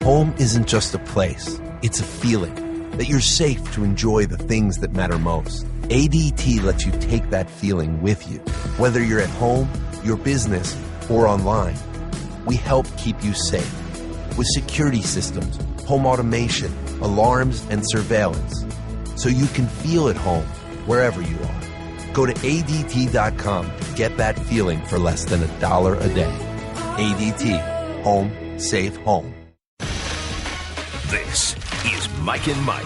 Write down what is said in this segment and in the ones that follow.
Home isn't just a place, it's a feeling that you're safe to enjoy the things that matter most. ADT lets you take that feeling with you, whether you're at home, your business, or online. We help keep you safe with security systems, home automation, alarms, and surveillance, so you can feel at home wherever you are. Go to ADT.com to get that feeling for less than $1 a day. ADT. Home. Safe home. This is Mike and Mike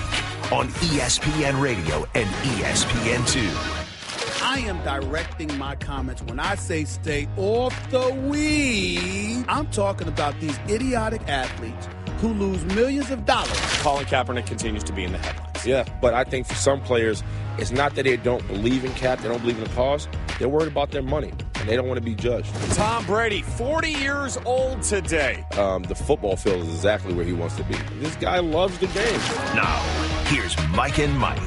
on ESPN Radio and ESPN2. I am directing my comments when I say stay off the weed. I'm talking about these idiotic athletes who lose millions of dollars. Colin Kaepernick continues to be in the headlines. Yeah, but I think for some players, it's not that they don't believe in Cap, they don't believe in the cause. They're worried about their money, and they don't want to be judged. Tom Brady, 40 years old today. The football field is exactly where he wants to be. This guy loves the game. Now, here's Mike and Mike.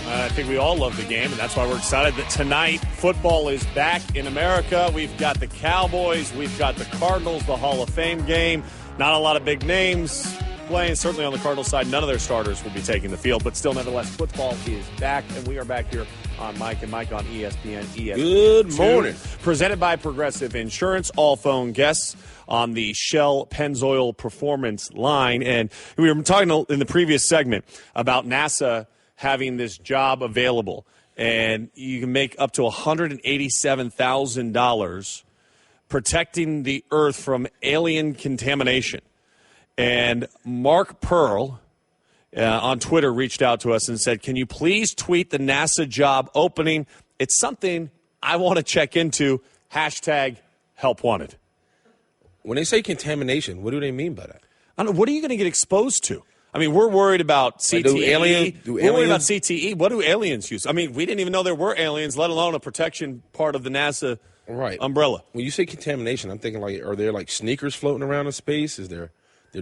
I think we all love the game, and that's why we're excited that tonight football is back in America. We've got the Cowboys, we've got the Cardinals, the Hall of Fame game. Not a lot of big names playing. Certainly on the Cardinals side, none of their starters will be taking the field, but still, nevertheless, football is back, and we are back here on Mike and Mike on ESPN. Good morning. Presented by Progressive Insurance. All phone guests on the Shell Pennzoil Performance line, and we were talking in the previous segment about NASA having this job available, and you can make up to $187,000 protecting the Earth from alien contamination. And Mark Pearl on Twitter reached out to us and said, can you please tweet the NASA job opening? It's something I want to check into. Hashtag help wanted. When they say contamination, what do they mean by that? I don't know. What are you going to get exposed to? I mean, we're worried about CTE. We're worried about CTE. What do aliens use? I mean, we didn't even know there were aliens, let alone a protection part of the NASA umbrella. When you say contamination, I'm thinking, like, are there, like, sneakers floating around in space? Is there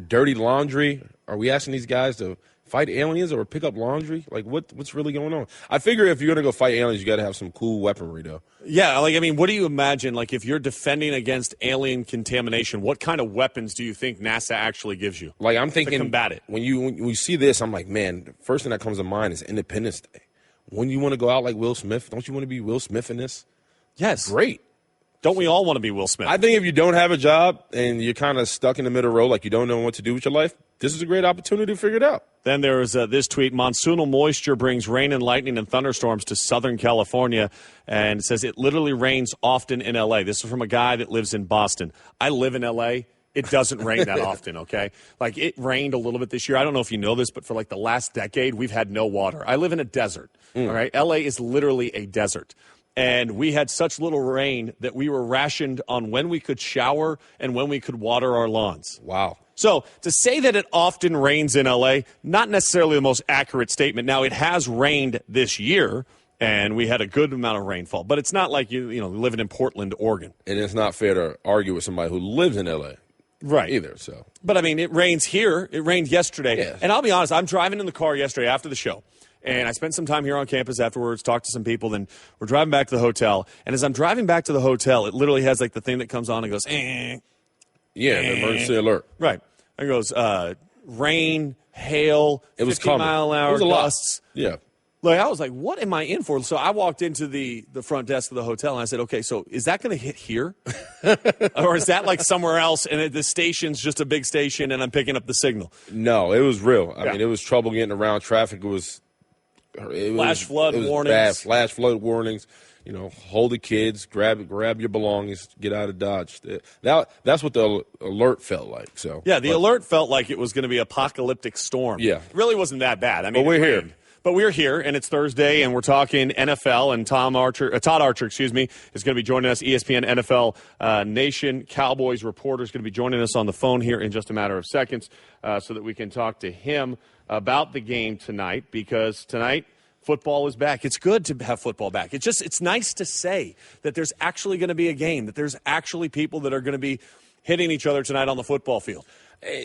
dirty laundry? Are we asking these guys to fight aliens or pick up laundry? Like, what's really going on? I figure if you're going to go fight aliens, you got to have some cool weaponry, though. Yeah, like, I mean, what do you imagine? Like, if you're defending against alien contamination, what kind of weapons do you think NASA actually gives you? Like, I'm thinking, to combat it. When you see this, I'm like, man, the first thing that comes to mind is Independence Day. When you want to go out like Will Smith, don't you want to be Will Smith in this? Yes. Great. Don't we all want to be Will Smith? I think if you don't have a job and you're kind of stuck in the middle row, like you don't know what to do with your life, this is a great opportunity to figure it out. Then there is this tweet. Monsoonal moisture brings rain and lightning and thunderstorms to Southern California. And it says it literally rains often in L.A. This is from a guy that lives in Boston. I live in L.A. It doesn't rain that often, okay? Like, it rained a little bit this year. I don't know if you know this, but for like the last decade, we've had no water. I live in a desert, all right? L.A. is literally a desert. And we had such little rain that we were rationed on when we could shower and when we could water our lawns. Wow. So to say that it often rains in L.A., not necessarily the most accurate statement. Now, it has rained this year, and we had a good amount of rainfall. But it's not like you living in Portland, Oregon. And it's not fair to argue with somebody who lives in L.A. Right. Either, so. But, I mean, it rains here. It rained yesterday. Yes. And I'll be honest, I'm driving in the car yesterday after the show. And I spent some time here on campus afterwards, talked to some people, then we're driving back to the hotel. And as I'm driving back to the hotel, it literally has like the thing that comes on and goes, Yeah, the emergency alert. Right. And it goes, rain, hail, it was 50-mile-an-hour gusts. Yeah. Like, I was like, what am I in for? So I walked into the front desk of the hotel, and I said, okay, so is that going to hit here? Or is that like somewhere else, and the station's just a big station, and I'm picking up the signal? No, it was real. I mean, it was trouble getting around traffic. It was flash flood warnings. Bad. Flash flood warnings. You know, hold the kids, grab your belongings, get out of Dodge. That's what the alert felt like. So yeah, the alert felt like it was going to be apocalyptic storm. Yeah, it really wasn't that bad. I mean, but we're here. But we're here, and it's Thursday, and we're talking NFL, and Todd Arhcer, is going to be joining us, ESPN NFL Nation Cowboys reporter, is going to be joining us on the phone here in just a matter of seconds so that we can talk to him about the game tonight, because tonight football is back. It's good to have football back. It's nice to say that there's actually going to be a game, that there's actually people that are going to be hitting each other tonight on the football field.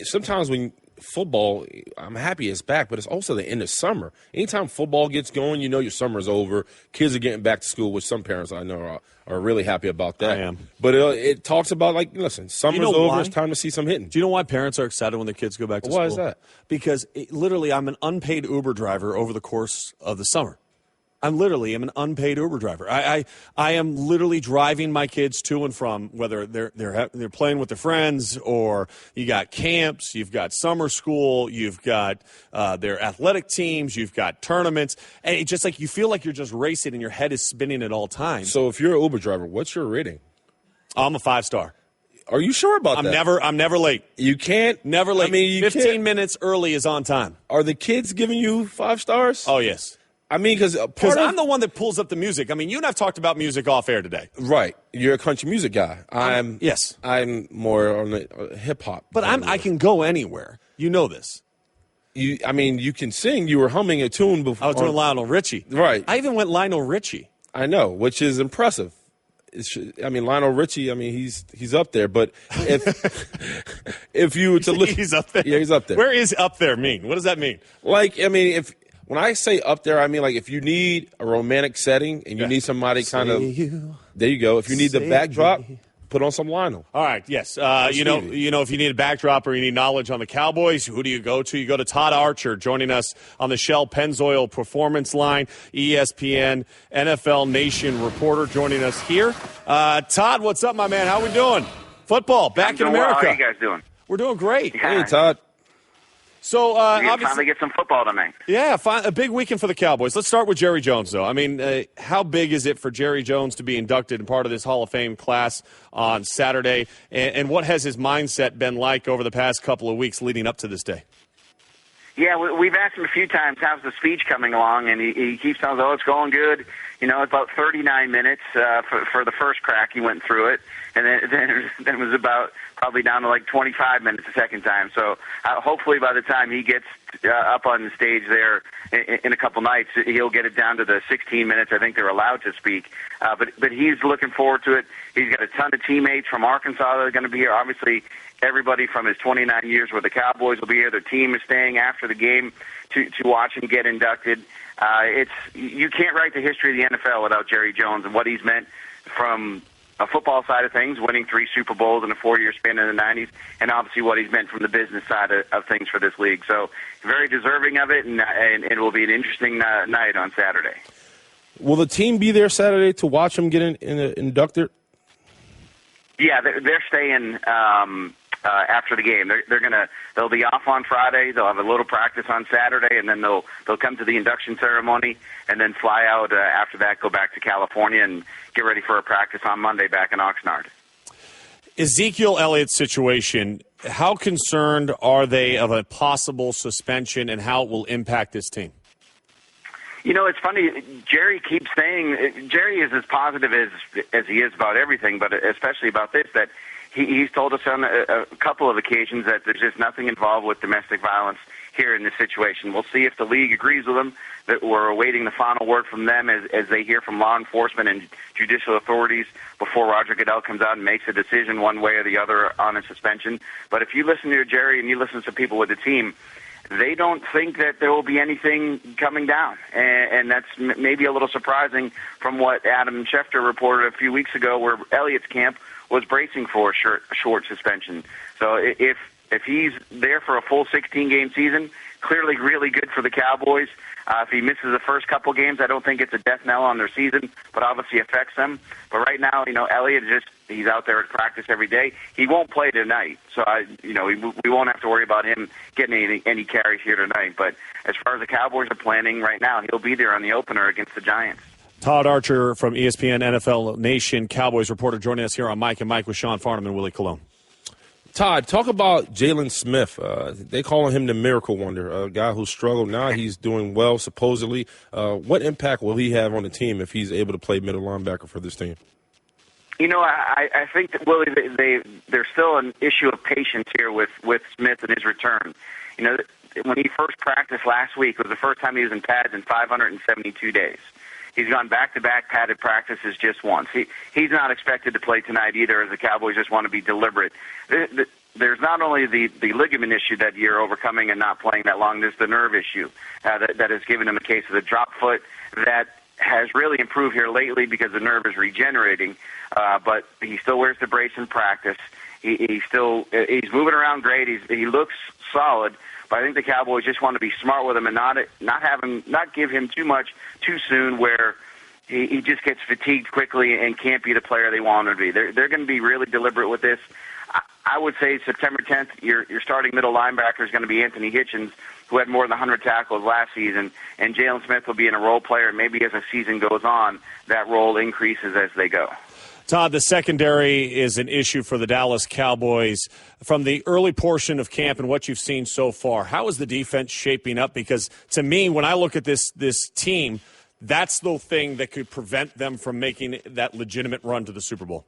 Sometimes when football, I'm happy it's back, but it's also the end of summer. Anytime football gets going, you know your summer's over. Kids are getting back to school, which some parents I know are really happy about that. I am. But it talks about, like, listen, summer's over. Why? It's time to see some hitting. Do you know why parents are excited when their kids go back to school? Why is that? Because literally I'm an unpaid Uber driver over the course of the summer. I'm an unpaid Uber driver. I am literally driving my kids to and from, whether they're playing with their friends, or you got camps, you've got summer school, you've got their athletic teams, you've got tournaments, and it's just like you feel like you're just racing and your head is spinning at all times. So if you're an Uber driver, what's your rating? I'm a 5-star. Are you sure about that? I'm never late. You can't? Never late. I mean, 15 minutes early is on time. Are the kids giving you 5 stars? Oh, yes. I mean, because I'm the one that pulls up the music. I mean, you and I've talked about music off air today. Right. You're a country music guy. Yes. I'm more on the hip-hop. But I can go anywhere. You know this. You can sing. You were humming a tune before. I was doing Lionel Richie. Right. I even went Lionel Richie. I know, which is impressive. Lionel Richie, he's up there. But if you were to look. He's up there. Yeah, he's up there. Where is up there mean? What does that mean? When I say up there, if you need a romantic setting and you need somebody there you go. If you need the backdrop, put on some Lionel. All right, yes. If you need a backdrop or you need knowledge on the Cowboys, who do you go to? You go to Todd Arhcer, joining us on the Shell Pennzoil Performance Line, ESPN NFL Nation reporter, joining us here. Todd, what's up, my man? How we doing? Football back in America. Well. How are you guys doing? We're doing great. Hey, Todd. So obviously, finally get some football tonight. Yeah, a big weekend for the Cowboys. Let's start with Jerry Jones, though. I mean, how big is it for Jerry Jones to be inducted and part of this Hall of Fame class on Saturday? And what has his mindset been like over the past couple of weeks leading up to this day? Yeah, we've asked him a few times, how's the speech coming along? And he keeps telling us, it's going good. It's about 39 minutes for the first crack. He went through it. And then it was about probably down to like 25 minutes the second time. So hopefully by the time he gets up on the stage there in a couple nights, he'll get it down to the 16 minutes I think they're allowed to speak. But he's looking forward to it. He's got a ton of teammates from Arkansas that are going to be here. Obviously, everybody from his 29 years with the Cowboys will be here. Their team is staying after the game to watch him get inducted. You can't write the history of the NFL without Jerry Jones and what he's meant from a football side of things, winning 3 Super Bowls in a 4-year span in the 90s, and obviously what he's meant from the business side of things for this league. So very deserving of it, and it will be an interesting night on Saturday. Will the team be there Saturday to watch him get inducted? Yeah, they're staying after the game. They'll be off on Friday. They'll have a little practice on Saturday, and then they'll come to the induction ceremony, and then fly out after that. Go back to California and get ready for a practice on Monday back in Oxnard. Ezekiel Elliott's situation. How concerned are they of a possible suspension and how it will impact this team? It's funny. Jerry keeps saying Jerry is as positive as he is about everything, but especially about this, that he's told us on a couple of occasions that there's just nothing involved with domestic violence here in this situation. We'll see if the league agrees with him, that we're awaiting the final word from them as they hear from law enforcement and judicial authorities before Roger Goodell comes out and makes a decision one way or the other on a suspension. But if you listen to Jerry and you listen to people with the team, they don't think that there will be anything coming down. And that's maybe a little surprising from what Adam Schefter reported a few weeks ago, where Elliott's camp was bracing for a short suspension. So if he's there for a full 16-game season, clearly really good for the Cowboys. If he misses the first couple games, I don't think it's a death knell on their season, but obviously affects them. But right now, Elliott he's out there at practice every day. He won't play tonight, so we won't have to worry about him getting any carries here tonight. But as far as the Cowboys are planning right now, he'll be there on the opener against the Giants. Todd Arhcer from ESPN NFL Nation Cowboys reporter joining us here on Mike and Mike with Sean Farnham and Willie Colon. Todd, talk about Jalen Smith. They call him the miracle wonder, a guy who struggled. Now he's doing well, supposedly. What impact will he have on the team if he's able to play middle linebacker for this team? I think that, Willie, there's still an issue of patience here with Smith and his return. When he first practiced last week, it was the first time he was in pads in 572 days. He's gone back-to-back padded practices just once. He's not expected to play tonight either, as the Cowboys just want to be deliberate. there's not only the ligament issue that you're overcoming and not playing that long, there's the nerve issue that has given him a case of the drop foot that has really improved here lately because the nerve is regenerating. But he still wears the brace in practice. He's moving around great. He looks solid. But I think the Cowboys just want to be smart with him and not give him too much too soon where he just gets fatigued quickly and can't be the player they want him to be. They're going to be really deliberate with this. I would say September 10th, your starting middle linebacker is going to be Anthony Hitchens, who had more than 100 tackles last season, and Jalen Smith will be in a role player. Maybe as the season goes on, that role increases as they go. Todd, the secondary is an issue for the Dallas Cowboys. From the early portion of camp and what you've seen so far, how is the defense shaping up? Because to me, when I look at this team, that's the thing that could prevent them from making that legitimate run to the Super Bowl.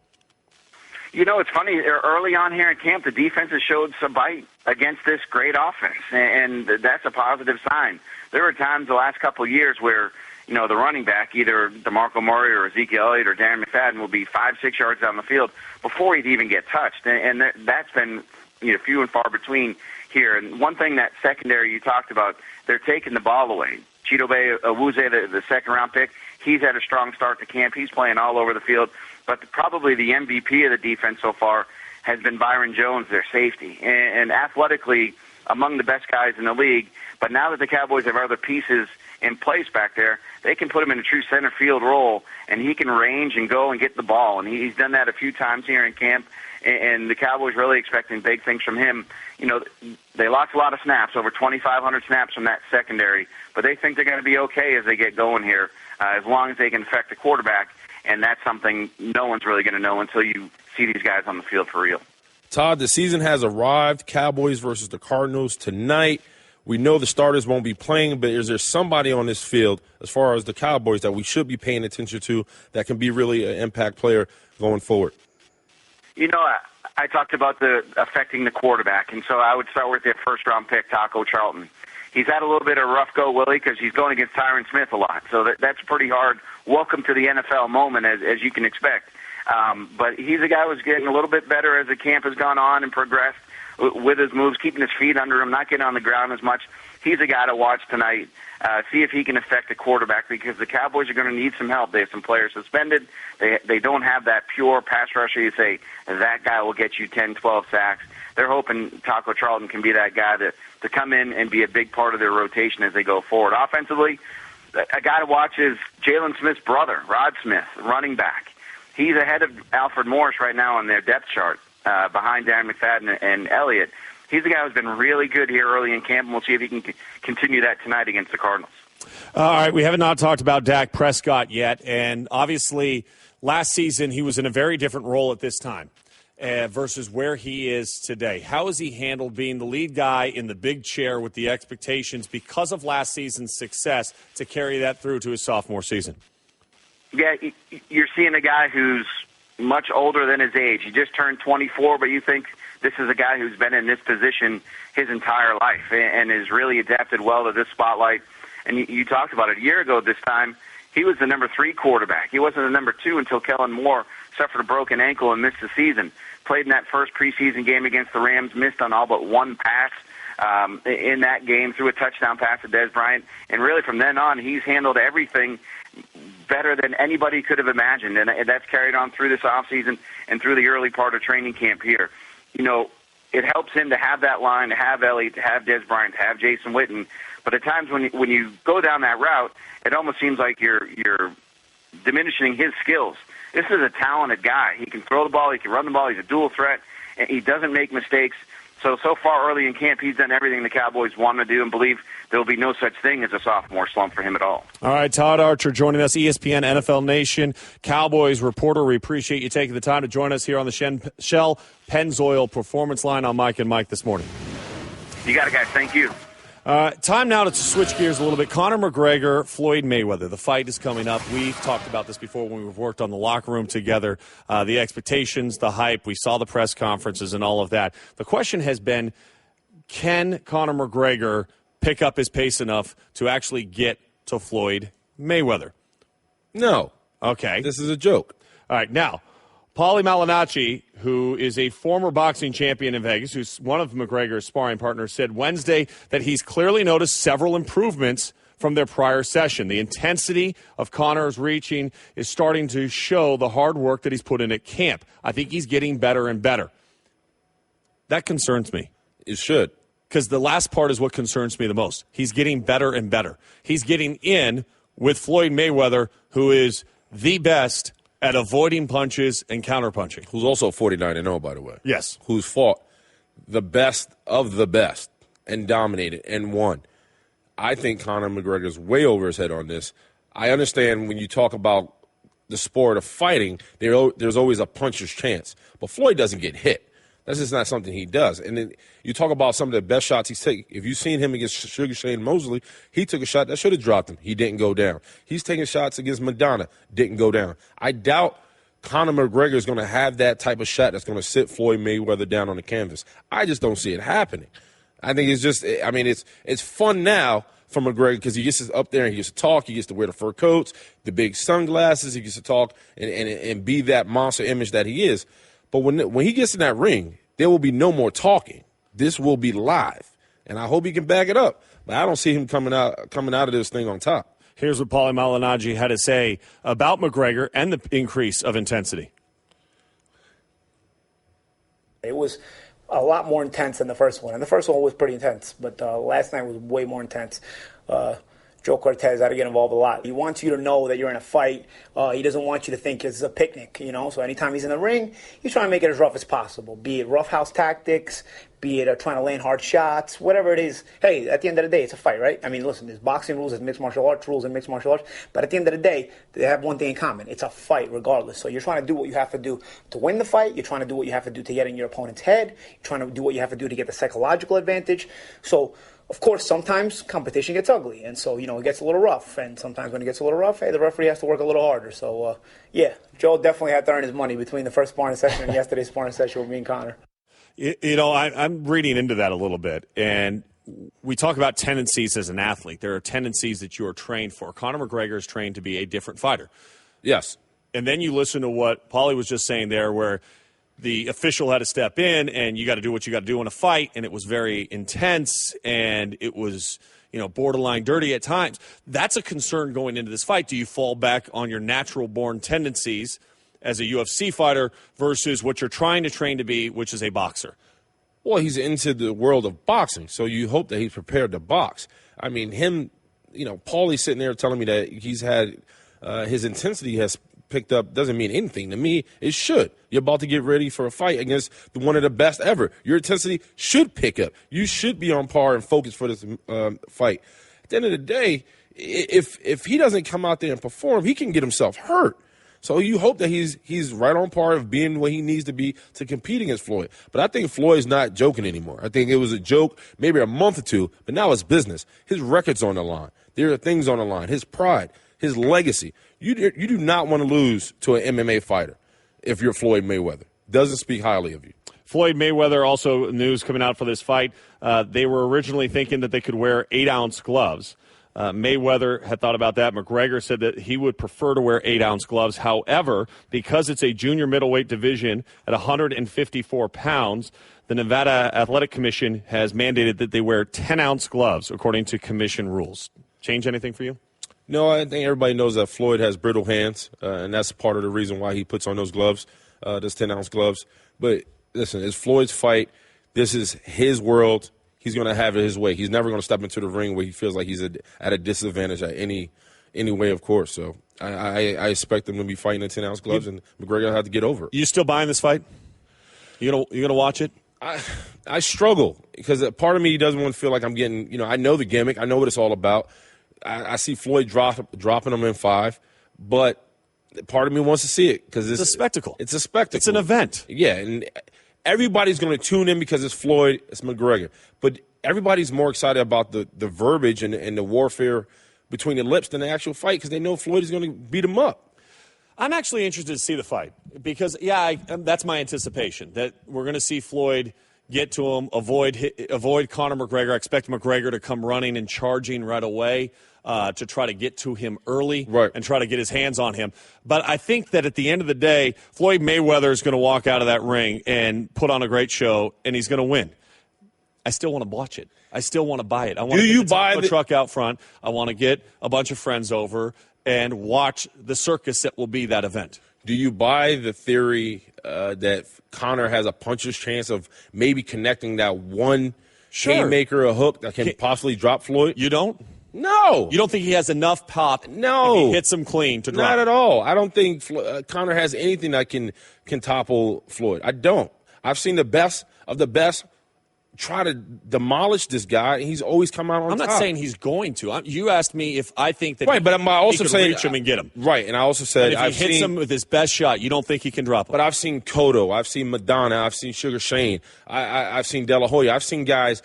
You know, it's funny. Early on here in camp, the defense has showed some bite against this great offense, and that's a positive sign. There were times the last couple of years where, you know, the running back, either DeMarco Murray or Ezekiel Elliott or Darren McFadden, will be 5-6 yards down the field before he'd even get touched, and that's been, you know, few and far between here. And one thing that secondary you talked about, they're taking the ball away. Chidobe Awuzie, the second-round pick, he's had a strong start to camp. He's playing all over the field. But probably the MVP of the defense so far has been Byron Jones, their safety, and athletically among the best guys in the league. But now that the Cowboys have other pieces in place back there, they can put him in a true center field role, and he can range and go and get the ball. And he's done that a few times here in camp, and the Cowboys really expecting big things from him. You know, they lost a lot of snaps, over 2,500 snaps from that secondary, but they think they're going to be okay as they get going here, as long as they can affect the quarterback. And that's something no one's really going to know until you see these guys on the field for real. Todd, the season has arrived. Cowboys versus the Cardinals tonight. We know the starters won't be playing, but is there somebody on this field, as far as the Cowboys, that we should be paying attention to that can be really an impact player going forward? You know, I talked about the affecting the quarterback, and so I would start with their first-round pick, Taco Charlton. He's had a little bit of a rough go, Willie, because he's going against Tyron Smith a lot. So that's pretty hard. Welcome to the NFL moment, as you can expect. But he's a guy who's getting a little bit better as the camp has gone on and progressed with his moves, keeping his feet under him, not getting on the ground as much. He's a guy to watch tonight, see if he can affect the quarterback, because the Cowboys are going to need some help. They have some players suspended. They don't have that pure pass rusher. You say, that guy will get you 10, 12 sacks. They're hoping Taco Charlton can be that guy to come in and be a big part of their rotation as they go forward. Offensively, a guy to watch is Jalen Smith's brother, Rod Smith, running back. He's ahead of Alfred Morris right now on their depth chart, behind Darren McFadden and Elliott. He's the guy who's been really good here early in camp, and we'll see if he can continue that tonight against the Cardinals. All right, we have not talked about Dak Prescott yet, and obviously last season he was in a very different role at this time versus where he is today. How has he handled being the lead guy in the big chair with the expectations because of last season's success to carry that through to his sophomore season? Yeah, you're seeing a guy who's much older than his age. He just turned 24, but you think this is a guy who's been in this position his entire life and has really adapted well to this spotlight. And you talked about it a year ago this time. He was the number 3 quarterback. He wasn't the number 2 until Kellen Moore suffered a broken ankle and missed the season. Played in that first preseason game against the Rams, missed on all but one pass in that game, threw a touchdown pass to Dez Bryant. And really from then on, he's handled everything better than anybody could have imagined. And that's carried on through this offseason and through the early part of training camp here. You know, it helps him to have that line, to have Elliott, to have Dez Bryant, to have Jason Witten. But at times when you go down that route, it almost seems like you're diminishing his skills. This is a talented guy. He can throw the ball, he can run the ball, he's a dual threat, and he doesn't make mistakes. So far early in camp, he's done everything the Cowboys want to do and believe there will be no such thing as a sophomore slump for him at all. All right, Todd Arhcer joining us, ESPN NFL Nation, Cowboys reporter. We appreciate you taking the time to join us here on the Shell Pennzoil Performance Line on Mike and Mike this morning. You got it, guys. Thank you. Time now to switch gears a little bit. Conor McGregor, Floyd Mayweather. The fight is coming up. We've talked about this before when we've worked on the locker room together. The expectations, the hype. We saw the press conferences and all of that. The question has been, can Conor McGregor pick up his pace enough to actually get to Floyd Mayweather? No. Okay. This is a joke. All right. Now, Paulie Malignaggi, who is a former boxing champion in Vegas, who's one of McGregor's sparring partners, said Wednesday that he's clearly noticed several improvements from their prior session. The intensity of Conor's reaching is starting to show the hard work that he's put in at camp. I think he's getting better and better. That concerns me. It should. Because the last part is what concerns me the most. He's getting better and better. He's getting in with Floyd Mayweather, who is the best at avoiding punches and counterpunching. Who's also 49-0, by the way. Yes. Who's fought the best of the best and dominated and won. I think Conor McGregor's way over his head on this. I understand when you talk about the sport of fighting, there's always a puncher's chance. But Floyd doesn't get hit. That's just not something he does. And then you talk about some of the best shots he's taken. If you've seen him against Sugar Shane Mosley, he took a shot that should have dropped him. He didn't go down. He's taking shots against Madonna, didn't go down. I doubt Conor McGregor is going to have that type of shot that's going to sit Floyd Mayweather down on the canvas. I just don't see it happening. I think it's just, I mean, it's fun now for McGregor because he gets to up there and he gets to talk. He gets to wear the fur coats, the big sunglasses. He gets to talk and be that monster image that he is. But when he gets in that ring, there will be no more talking. This will be live, and I hope he can back it up. But I don't see him coming out of this thing on top. Here's what Paulie Malignaggi had to say about McGregor and the increase of intensity. It was a lot more intense than the first one, and the first one was pretty intense, but last night was way more intense. Joe Cortez had to get involved a lot. He wants you to know that you're in a fight. He doesn't want you to think it's a picnic, you know. So anytime he's in the ring, he's trying to make it as rough as possible, be it roughhouse tactics, be it trying to land hard shots, whatever it is. Hey, at the end of the day, it's a fight, right? I mean, listen, there's boxing rules, there's mixed martial arts rules and mixed martial arts, but at the end of the day, they have one thing in common. It's a fight regardless. So you're trying to do what you have to do to win the fight. You're trying to do what you have to do to get in your opponent's head. You're trying to do what you have to do to get the psychological advantage. So, of course, sometimes competition gets ugly, and so, you know, it gets a little rough. And sometimes when it gets a little rough, hey, the referee has to work a little harder. So, yeah, Joe definitely had to earn his money between the first sparring session and yesterday's sparring session with me and Conor. You know, I'm reading into that a little bit, and we talk about tendencies as an athlete. There are tendencies that you are trained for. Conor McGregor is trained to be a different fighter. Yes. And then you listen to what Paulie was just saying there, where the official had to step in, and you got to do what you got to do in a fight, and it was very intense, and it was, you know, borderline dirty at times. That's a concern going into this fight. Do you fall back on your natural-born tendencies as a UFC fighter versus what you're trying to train to be, which is a boxer? Well, he's into the world of boxing, so you hope that he's prepared to box. I mean, him, you know, Paulie's sitting there telling me that he's had his intensity has picked up doesn't mean anything to me. It should. You're about to get ready for a fight against one of the best ever. Your intensity should pick up. You should be on par and focused for this fight. At the end of the day, if he doesn't come out there and perform, he can get himself hurt. So you hope that he's right on par of being what he needs to be to compete against Floyd. But I think Floyd's not joking anymore. I think it was a joke maybe a month or two, but now it's business. His record's on the line. There are things on the line. His pride, his legacy. You do not want to lose to an MMA fighter if you're Floyd Mayweather. Doesn't speak highly of you. Floyd Mayweather, also news coming out for this fight, they were originally thinking that they could wear 8-ounce gloves. Mayweather had thought about that. McGregor said that he would prefer to wear 8-ounce gloves. However, because it's a junior middleweight division at 154 pounds, the Nevada Athletic Commission has mandated that they wear 10-ounce gloves according to commission rules. Change anything for you? No, I think everybody knows that Floyd has brittle hands, and that's part of the reason why he puts on those gloves, those 10-ounce gloves. But listen, it's Floyd's fight. This is his world. He's going to have it his way. He's never going to step into the ring where he feels like he's at a disadvantage at any way, of course. So I expect him to be fighting in 10-ounce gloves, and McGregor will have to get over it. You still buying this fight? You gonna watch it? I struggle because a part of me doesn't want to feel like I'm getting, you know, I know the gimmick. I know what it's all about. I see Floyd dropping him in 5, but part of me wants to see it because it's a spectacle. It's a spectacle. It's an event. Yeah, and everybody's going to tune in because it's Floyd, it's McGregor. But everybody's more excited about the verbiage and the warfare between the lips than the actual fight because they know Floyd is going to beat him up. I'm actually interested to see the fight because, that's my anticipation, that we're going to see Floyd get to him, avoid Conor McGregor. I expect McGregor to come running and charging right away to try to get to him early and try to get his hands on him. But I think that at the end of the day, Floyd Mayweather is going to walk out of that ring and put on a great show, and he's going to win. I still want to watch it. I still want to buy it. I want to get the taco truck out front. I want to get a bunch of friends over and watch the circus that will be that event. Do you buy the theory that Conor has a puncher's chance of maybe connecting that one haymaker, a hook that can possibly drop Floyd? You don't? No. You don't think he has enough pop if he hits him clean to drop? Not at all. I don't think Conor has anything that can topple Floyd. I don't. I've seen the best of the best try to demolish this guy, and he's always come out on top. I'm not saying he's going to. You asked me if I think that but I'm also he could reach him and get him. Right, and I also said if he hits him with his best shot, you don't think he can drop him. But I've seen Cotto, I've seen Madonna, I've seen Sugar Shane, I've seen De La Hoya, I've seen guys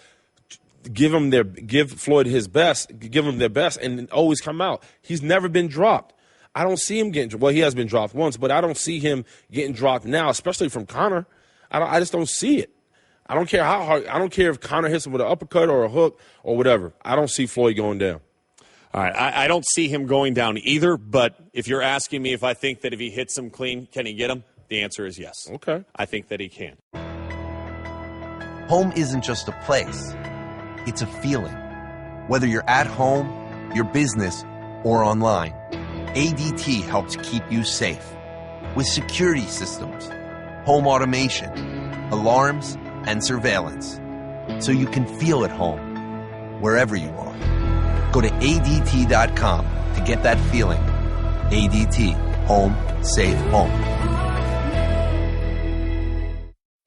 give Floyd his best, give him their best, and always come out. He's never been dropped. I don't see him getting – well, he has been dropped once, but I don't see him getting dropped now, especially from Conor. I just don't see it. I don't care how hard – I don't care if Conor hits him with an uppercut or a hook or whatever. I don't see Floyd going down. All right, I don't see him going down either, but if you're asking me if I think that if he hits him clean, can he get him? The answer is yes. Okay. I think that he can. Home isn't just a place. It's a feeling. Whether you're at home, your business, or online, ADT helps keep you safe. With security systems, home automation, alarms, and surveillance. So you can feel at home, wherever you are. Go to ADT.com to get that feeling. ADT. Home. Safe home.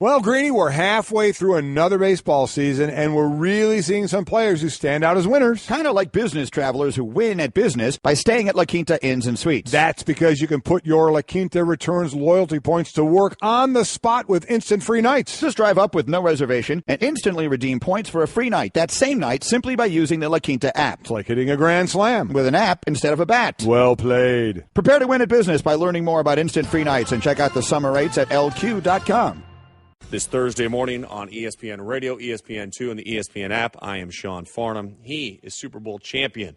Well, Greeny, we're halfway through another baseball season, and we're really seeing some players who stand out as winners. Kind of like business travelers who win at business by staying at La Quinta Inns and Suites. That's because you can put your La Quinta Returns loyalty points to work on the spot with instant free nights. Just drive up with no reservation and instantly redeem points for a free night that same night simply by using the La Quinta app. It's like hitting a grand slam. With an app instead of a bat. Well played. Prepare to win at business by learning more about instant free nights and check out the summer rates at LQ.com. This Thursday morning on ESPN Radio, ESPN2, and the ESPN app, I am Sean Farnham. He is Super Bowl champion,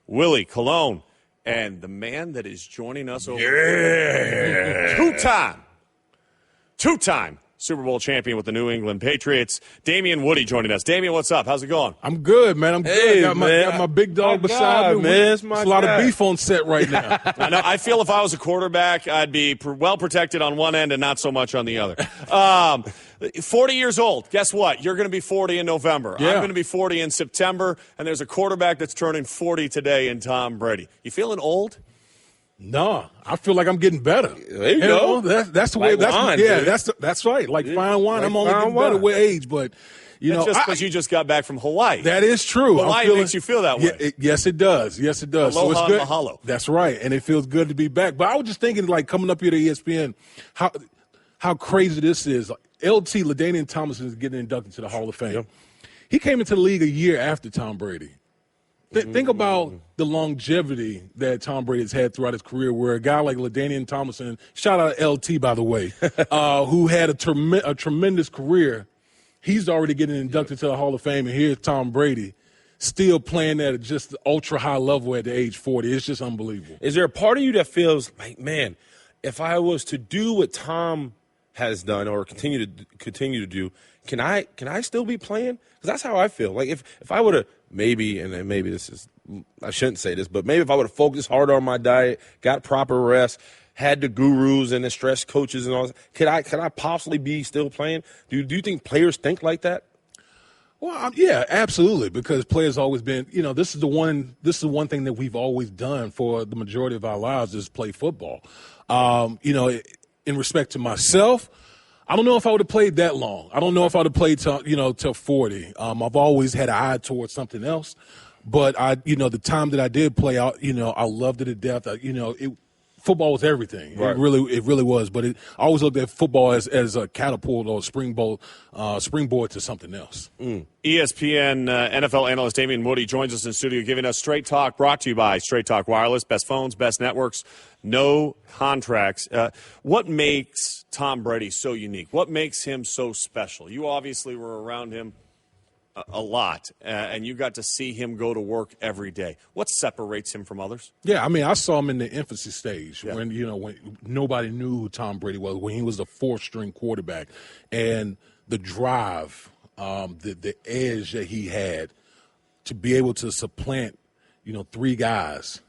Willie Colon, and the man that is joining us over two-time Super Bowl champion with the New England Patriots, Damien Woody joining us. Damien, what's up? How's it going? I'm good, man. I'm good. Hey, got my big dog beside me. Man, It's a lot of beef on set right now. I know. I feel if I was a quarterback, I'd be well protected on one end and not so much on the other. 40 years old. Guess what? You're going to be 40 in November. Yeah. I'm going to be 40 in September, and there's a quarterback that's turning 40 today in Tom Brady. You feeling old? No, I feel like I'm getting better. There you go. That's the way. Like wine, that's right. Like fine wine. Like I'm only getting better with age, but It's just because you just got back from Hawaii. That is true. Hawaii makes you feel that way. Yeah, yes, it does. Yes, it does. Aloha so it's good. and mahalo. That's right, and it feels good to be back. But I was just thinking, like coming up here to ESPN, how crazy this is. LT, LaDainian Tomlinson, is getting inducted to the Hall of Fame. Yep. He came into the league a year after Tom Brady. Think about the longevity that Tom Brady has had throughout his career, where a guy like LaDainian Tomlinson, shout out LT, by the way, who had a tremendous career, he's already getting inducted to the Hall of Fame, and here's Tom Brady still playing at just ultra high level at the age 40. It's just unbelievable. Is there a part of you that feels like, man, if I was to do what Tom has done or continue to do, can I still be playing? Because that's how I feel. Like if I would have maybe this is, I shouldn't say this, but maybe if I would have focused harder on my diet, got proper rest, had the gurus and the stress coaches and all that, could I possibly be still playing? Do you think players think like that? Well, yeah, absolutely. Because players always been, this is the one thing that we've always done for the majority of our lives is play football. In respect to myself, I don't know if I would have played that long. I don't know if I would have played till 40. I've always had an eye towards something else. But the time that I did play out, I loved it to death. football was everything. Right. It really was. But I always looked at football as a catapult or a springboard to something else. ESPN NFL analyst Damien Woody joins us in studio, giving us Straight Talk, brought to you by Straight Talk Wireless. Best phones, best networks, no contracts. What makes Tom Brady so unique? What makes him so special? You obviously were around him a lot, and you got to see him go to work every day. What separates him from others? Yeah, I mean, I saw him in the infancy stage when nobody knew who Tom Brady was, when he was the fourth-string quarterback, and the drive, the edge that he had to be able to supplant, three guys.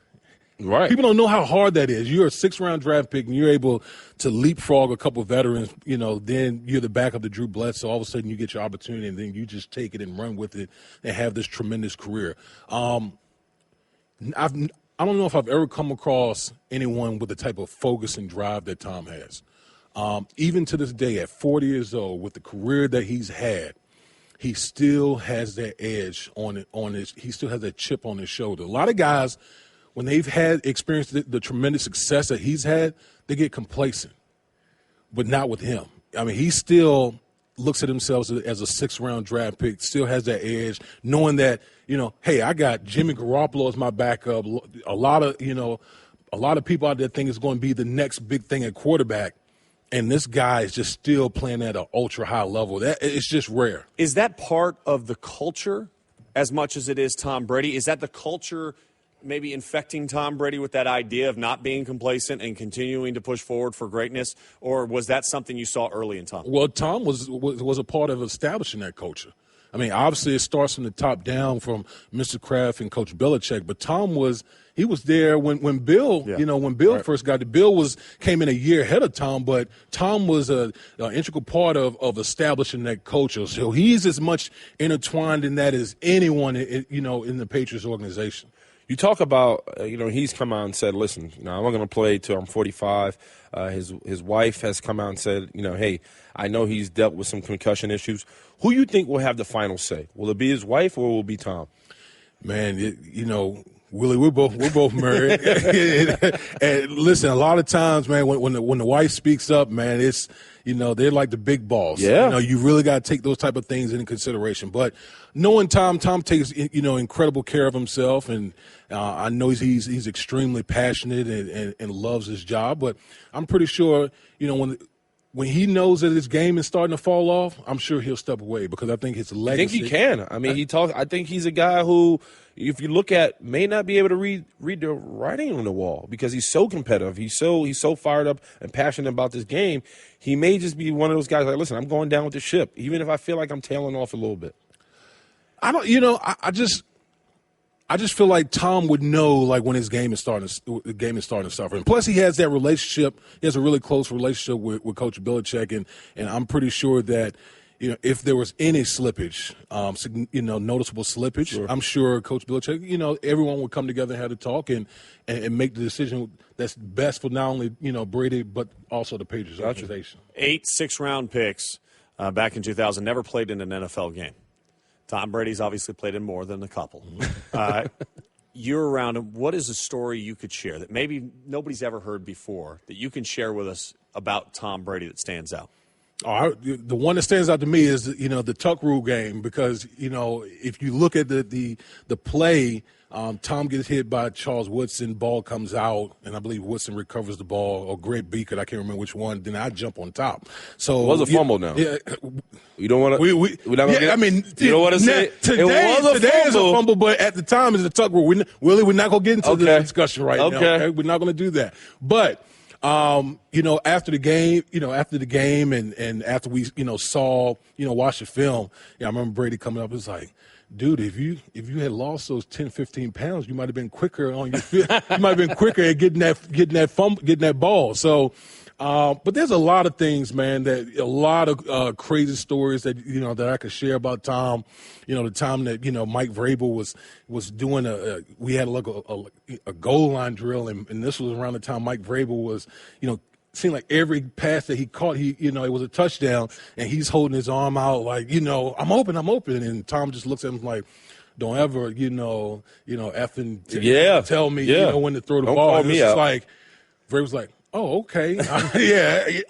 Right. People don't know how hard that is. You're a 6th-round draft pick, and you're able to leapfrog a couple of veterans. Then you're the backup to Drew Bledsoe. All of a sudden, you get your opportunity, and then you just take it and run with it and have this tremendous career. I don't know if I've ever come across anyone with the type of focus and drive that Tom has. Even to this day, at 40 years old, with the career that he's had, he still has that edge he still has that chip on his shoulder. A lot of guys, when they've experienced the tremendous success that he's had, they get complacent, but not with him. I mean, he still looks at himself as a 6th-round draft pick, still has that edge, knowing that, hey, I got Jimmy Garoppolo as my backup. A lot of people out there think it's going to be the next big thing at quarterback, and this guy is just still playing at an ultra-high level. It's just rare. Is that part of the culture as much as it is Tom Brady? Is that the culture maybe infecting Tom Brady with that idea of not being complacent and continuing to push forward for greatness, or was that something you saw early in Tom? Well, Tom was a part of establishing that culture. I mean, obviously it starts from the top down from Mr. Kraft and Coach Belichick, but Tom was there when Bill, when Bill first got it. Bill came in a year ahead of Tom, but Tom was an integral part of establishing that culture. So he's as much intertwined in that as anyone, in the Patriots organization. You talk about, he's come out and said, listen, I'm not going to play till I'm 45. His wife has come out and said, hey, I know he's dealt with some concussion issues. Who you think will have the final say? Will it be his wife or will it be Tom? Man, Willie, we're both married. And listen, a lot of times, man, when the wife speaks up, man, it's they're like the big boss. Yeah. You really got to take those type of things into consideration. But knowing Tom takes incredible care of himself, and I know he's extremely passionate and loves his job. But I'm pretty sure when he knows that his game is starting to fall off, I'm sure he'll step away because I think his legacy. I think he can. I mean, I think he's a guy who, if you look at, may not be able to read the writing on the wall because he's so competitive. He's so fired up and passionate about this game. He may just be one of those guys like, listen, I'm going down with the ship, even if I feel like I'm tailing off a little bit. I just feel like Tom would know, like, when his game is starting to suffer. And plus, he has that relationship. He has a really close relationship with Coach Belichick, and I'm pretty sure that, if there was any slippage, noticeable slippage, sure. I'm sure Coach Belichick, everyone would come together and have a talk and make the decision that's best for not only, Brady, but also the Patriots organization. 8 6th-round picks back in 2000, never played in an NFL game. Tom Brady's obviously played in more than a couple. You're around him. What is a story you could share that maybe nobody's ever heard before that you can share with us about Tom Brady that stands out? The one that stands out to me is, the tuck rule game because, if you look at the play, Tom gets hit by Charles Woodson, ball comes out, and I believe Woodson recovers the ball, or Greg Beaker, I can't remember which one, then I jump on top. So it was a fumble now. Yeah, you don't want to – you don't want to say today is a fumble, but at the time it's a tuck rule. We're not going to get into this discussion right now. Okay? We're not going to do that. But – after the game, and after we, watched the film, I remember Brady coming up. It's like, dude, if you had lost those 10, 15 pounds, you might have been quicker on your field. You might have been quicker at getting that ball. So, but there's a lot of things, man, a lot of crazy stories that that I could share about Tom. The time that Mike Vrabel was doing we had a goal line drill, and this was around the time Mike Vrabel was seemed like every pass that he caught, it was a touchdown, and he's holding his arm out like I'm open, and Tom just looks at him like, don't ever effing tell me when to throw the ball. Call and me it's out. like, Vrabel's like, oh, okay. Yeah,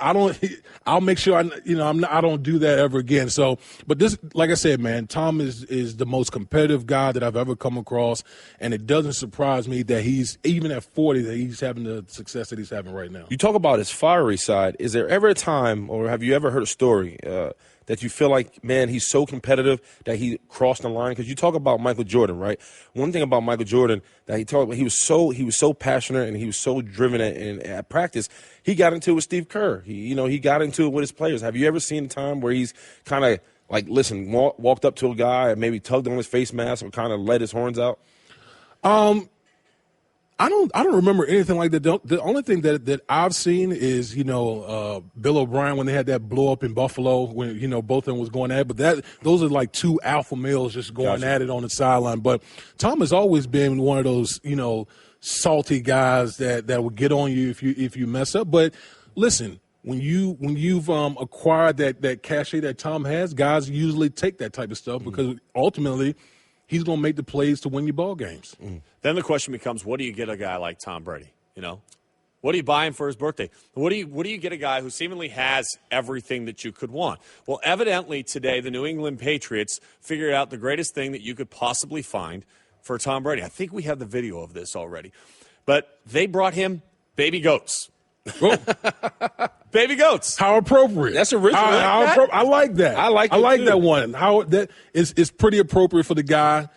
I'll make sure I don't do that ever again. So, but this, like I said, man, Tom is the most competitive guy that I've ever come across, and it doesn't surprise me that he's, even at 40, that he's having the success that he's having right now. You talk about his fiery side. Is there ever a time, or have you ever heard a story that you feel like, man, he's so competitive that he crossed the line? Because you talk about Michael Jordan, right? One thing about Michael Jordan that he talked about, he was so passionate and he was so driven at practice. He got into it with Steve Kerr. He got into it with his players. Have you ever seen a time where he's kind of like, walked up to a guy and maybe tugged on his face mask or kind of let his horns out? I don't remember anything like that. The only thing that I've seen is, Bill O'Brien when they had that blow up in Buffalo when, both of them was going at it. But those are like two alpha males just going at it on the sideline. But Tom has always been one of those, salty guys that will get on you if you mess up. But listen, when you've acquired that cachet that Tom has, guys usually take that type of stuff because ultimately he's going to make the plays to win your ball games. Then the question becomes, what do you get a guy like Tom Brady? What do you buy him for his birthday? What do you get a guy who seemingly has everything that you could want? Well, evidently today the New England Patriots figured out the greatest thing that you could possibly find for Tom Brady. I think we have the video of this already. But they brought him baby goats. Baby goats. How appropriate. That's original. I like that. I like that one. How that is pretty appropriate for the guy.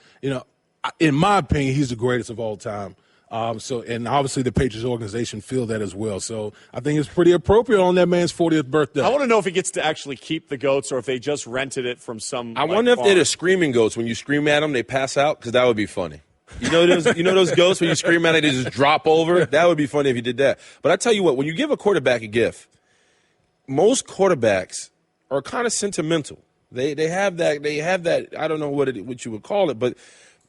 In my opinion, he's the greatest of all time. And obviously the Patriots organization feel that as well. So I think it's pretty appropriate on that man's 40th birthday. I want to know if he gets to actually keep the goats or if they just rented it from some. I wonder if they're the screaming goats. When you scream at them, they pass out, because that would be funny. You know those goats when you scream at it, they just drop over? That would be funny if you did that. But I tell you what, when you give a quarterback a gift, most quarterbacks are kind of sentimental. They have that I don't know what you would call it, but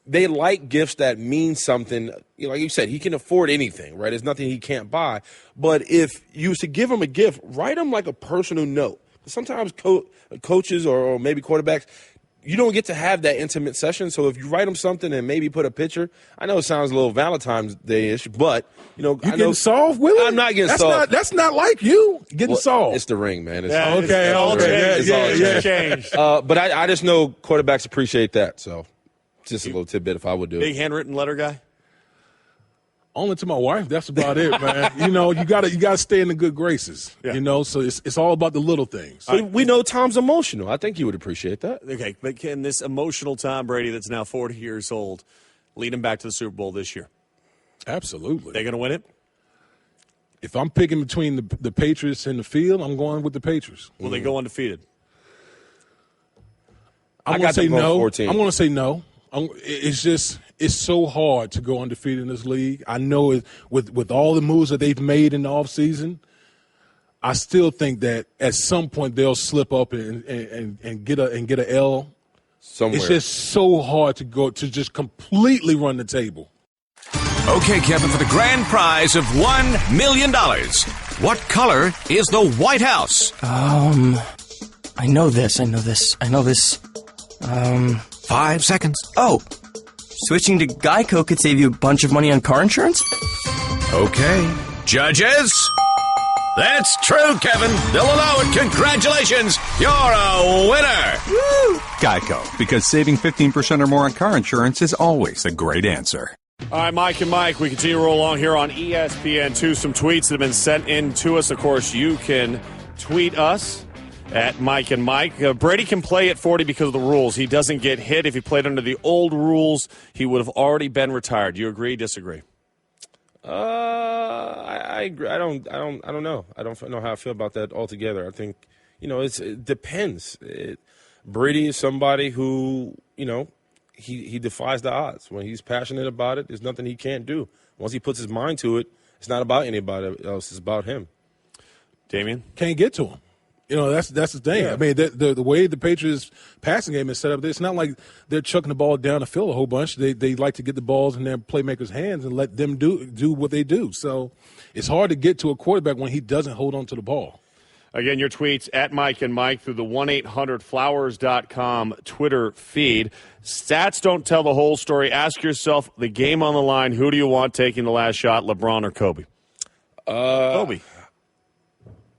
they like gifts that mean something. Like you said, he can afford anything, right? There's nothing he can't buy. But if you was to give him a gift, write him like a personal note. Sometimes coaches or maybe quarterbacks, you don't get to have that intimate session. So if you write them something and maybe put a picture, I know it sounds a little Valentine's Day-ish, but getting soft, Willie? I'm not getting soft. That's not like you getting soft. It's the ring, man. It's all changed. But I just know quarterbacks appreciate that. So just a little tidbit if I would do it. Big handwritten letter guy. Only to my wife. That's about it, man. You gotta stay in the good graces. Yeah. So it's all about the little things. So we know Tom's emotional. I think you would appreciate that. Okay, but can this emotional Tom Brady that's now 40 years old lead him back to the Super Bowl this year? Absolutely. They're going to win it? If I'm picking between the Patriots and the field, I'm going with the Patriots. Will they go undefeated? I'm going to say no. I'm going to say no. It's so hard to go undefeated in this league. I know with all the moves that they've made in the offseason, I still think that at some point they'll slip up and get an L somewhere. It's just so hard to just completely run the table. Okay, Kevin, for the grand prize of $1 million, what color is the White House? I know this. 5 seconds. Oh, switching to Geico could save you a bunch of money on car insurance? Okay. Judges? That's true, Kevin. They'll allow it. Congratulations. You're a winner. Woo! Geico, because saving 15% or more on car insurance is always a great answer. All right, Mike and Mike, we continue to roll along here on ESPN2. Some tweets that have been sent in to us. Of course, you can tweet us at Mike and Mike. Brady can play at 40 because of the rules. He doesn't get hit. If he played under the old rules, he would have already been retired. Do you agree, disagree? I agree. I don't know. I don't know how I feel about that altogether. I think, it depends. Brady is somebody who, he defies the odds. When he's passionate about it, there's nothing he can't do. Once he puts his mind to it, it's not about anybody else. It's about him. Damien? Can't get to him. That's the thing. Yeah. I mean, the way the Patriots passing game is set up, it's not like they're chucking the ball down the field a whole bunch. They like to get the balls in their playmakers' hands and let them do what they do. So it's hard to get to a quarterback when he doesn't hold on to the ball. Again, your tweets at Mike and Mike through the 1-800-Flowers.com Twitter feed. Stats don't tell the whole story. Ask yourself, the game on the line, who do you want taking the last shot, LeBron or Kobe? Kobe.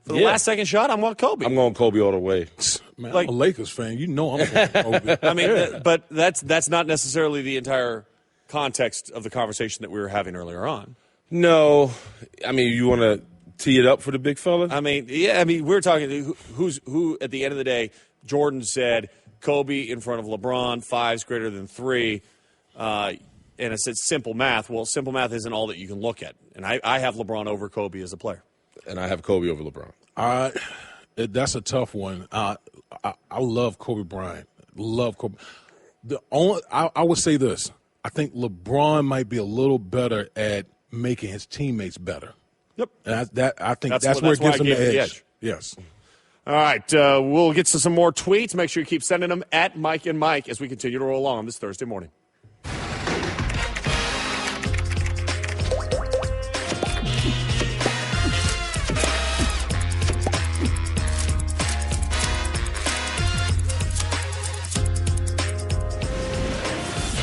For the last second shot, I'm going Kobe. I'm going Kobe all the way. Man, I'm a Lakers fan. You know I'm going Kobe. I mean, but that's not necessarily the entire context of the conversation that we were having earlier on. No. I mean, you want to tee it up for the big fella? I mean, yeah. I mean, we're talking who at the end of the day, Jordan said Kobe in front of LeBron, 5's greater than 3. And I said simple math. Well, simple math isn't all that you can look at. And I have LeBron over Kobe as a player. And I have Kobe over LeBron. That's a tough one. I love Kobe Bryant. Love Kobe. I would say this. I think LeBron might be a little better at making his teammates better. Yep. And I think that's where it gives him the edge. Yes. All right. We'll get to some more tweets. Make sure you keep sending them at Mike and Mike as we continue to roll along on this Thursday morning.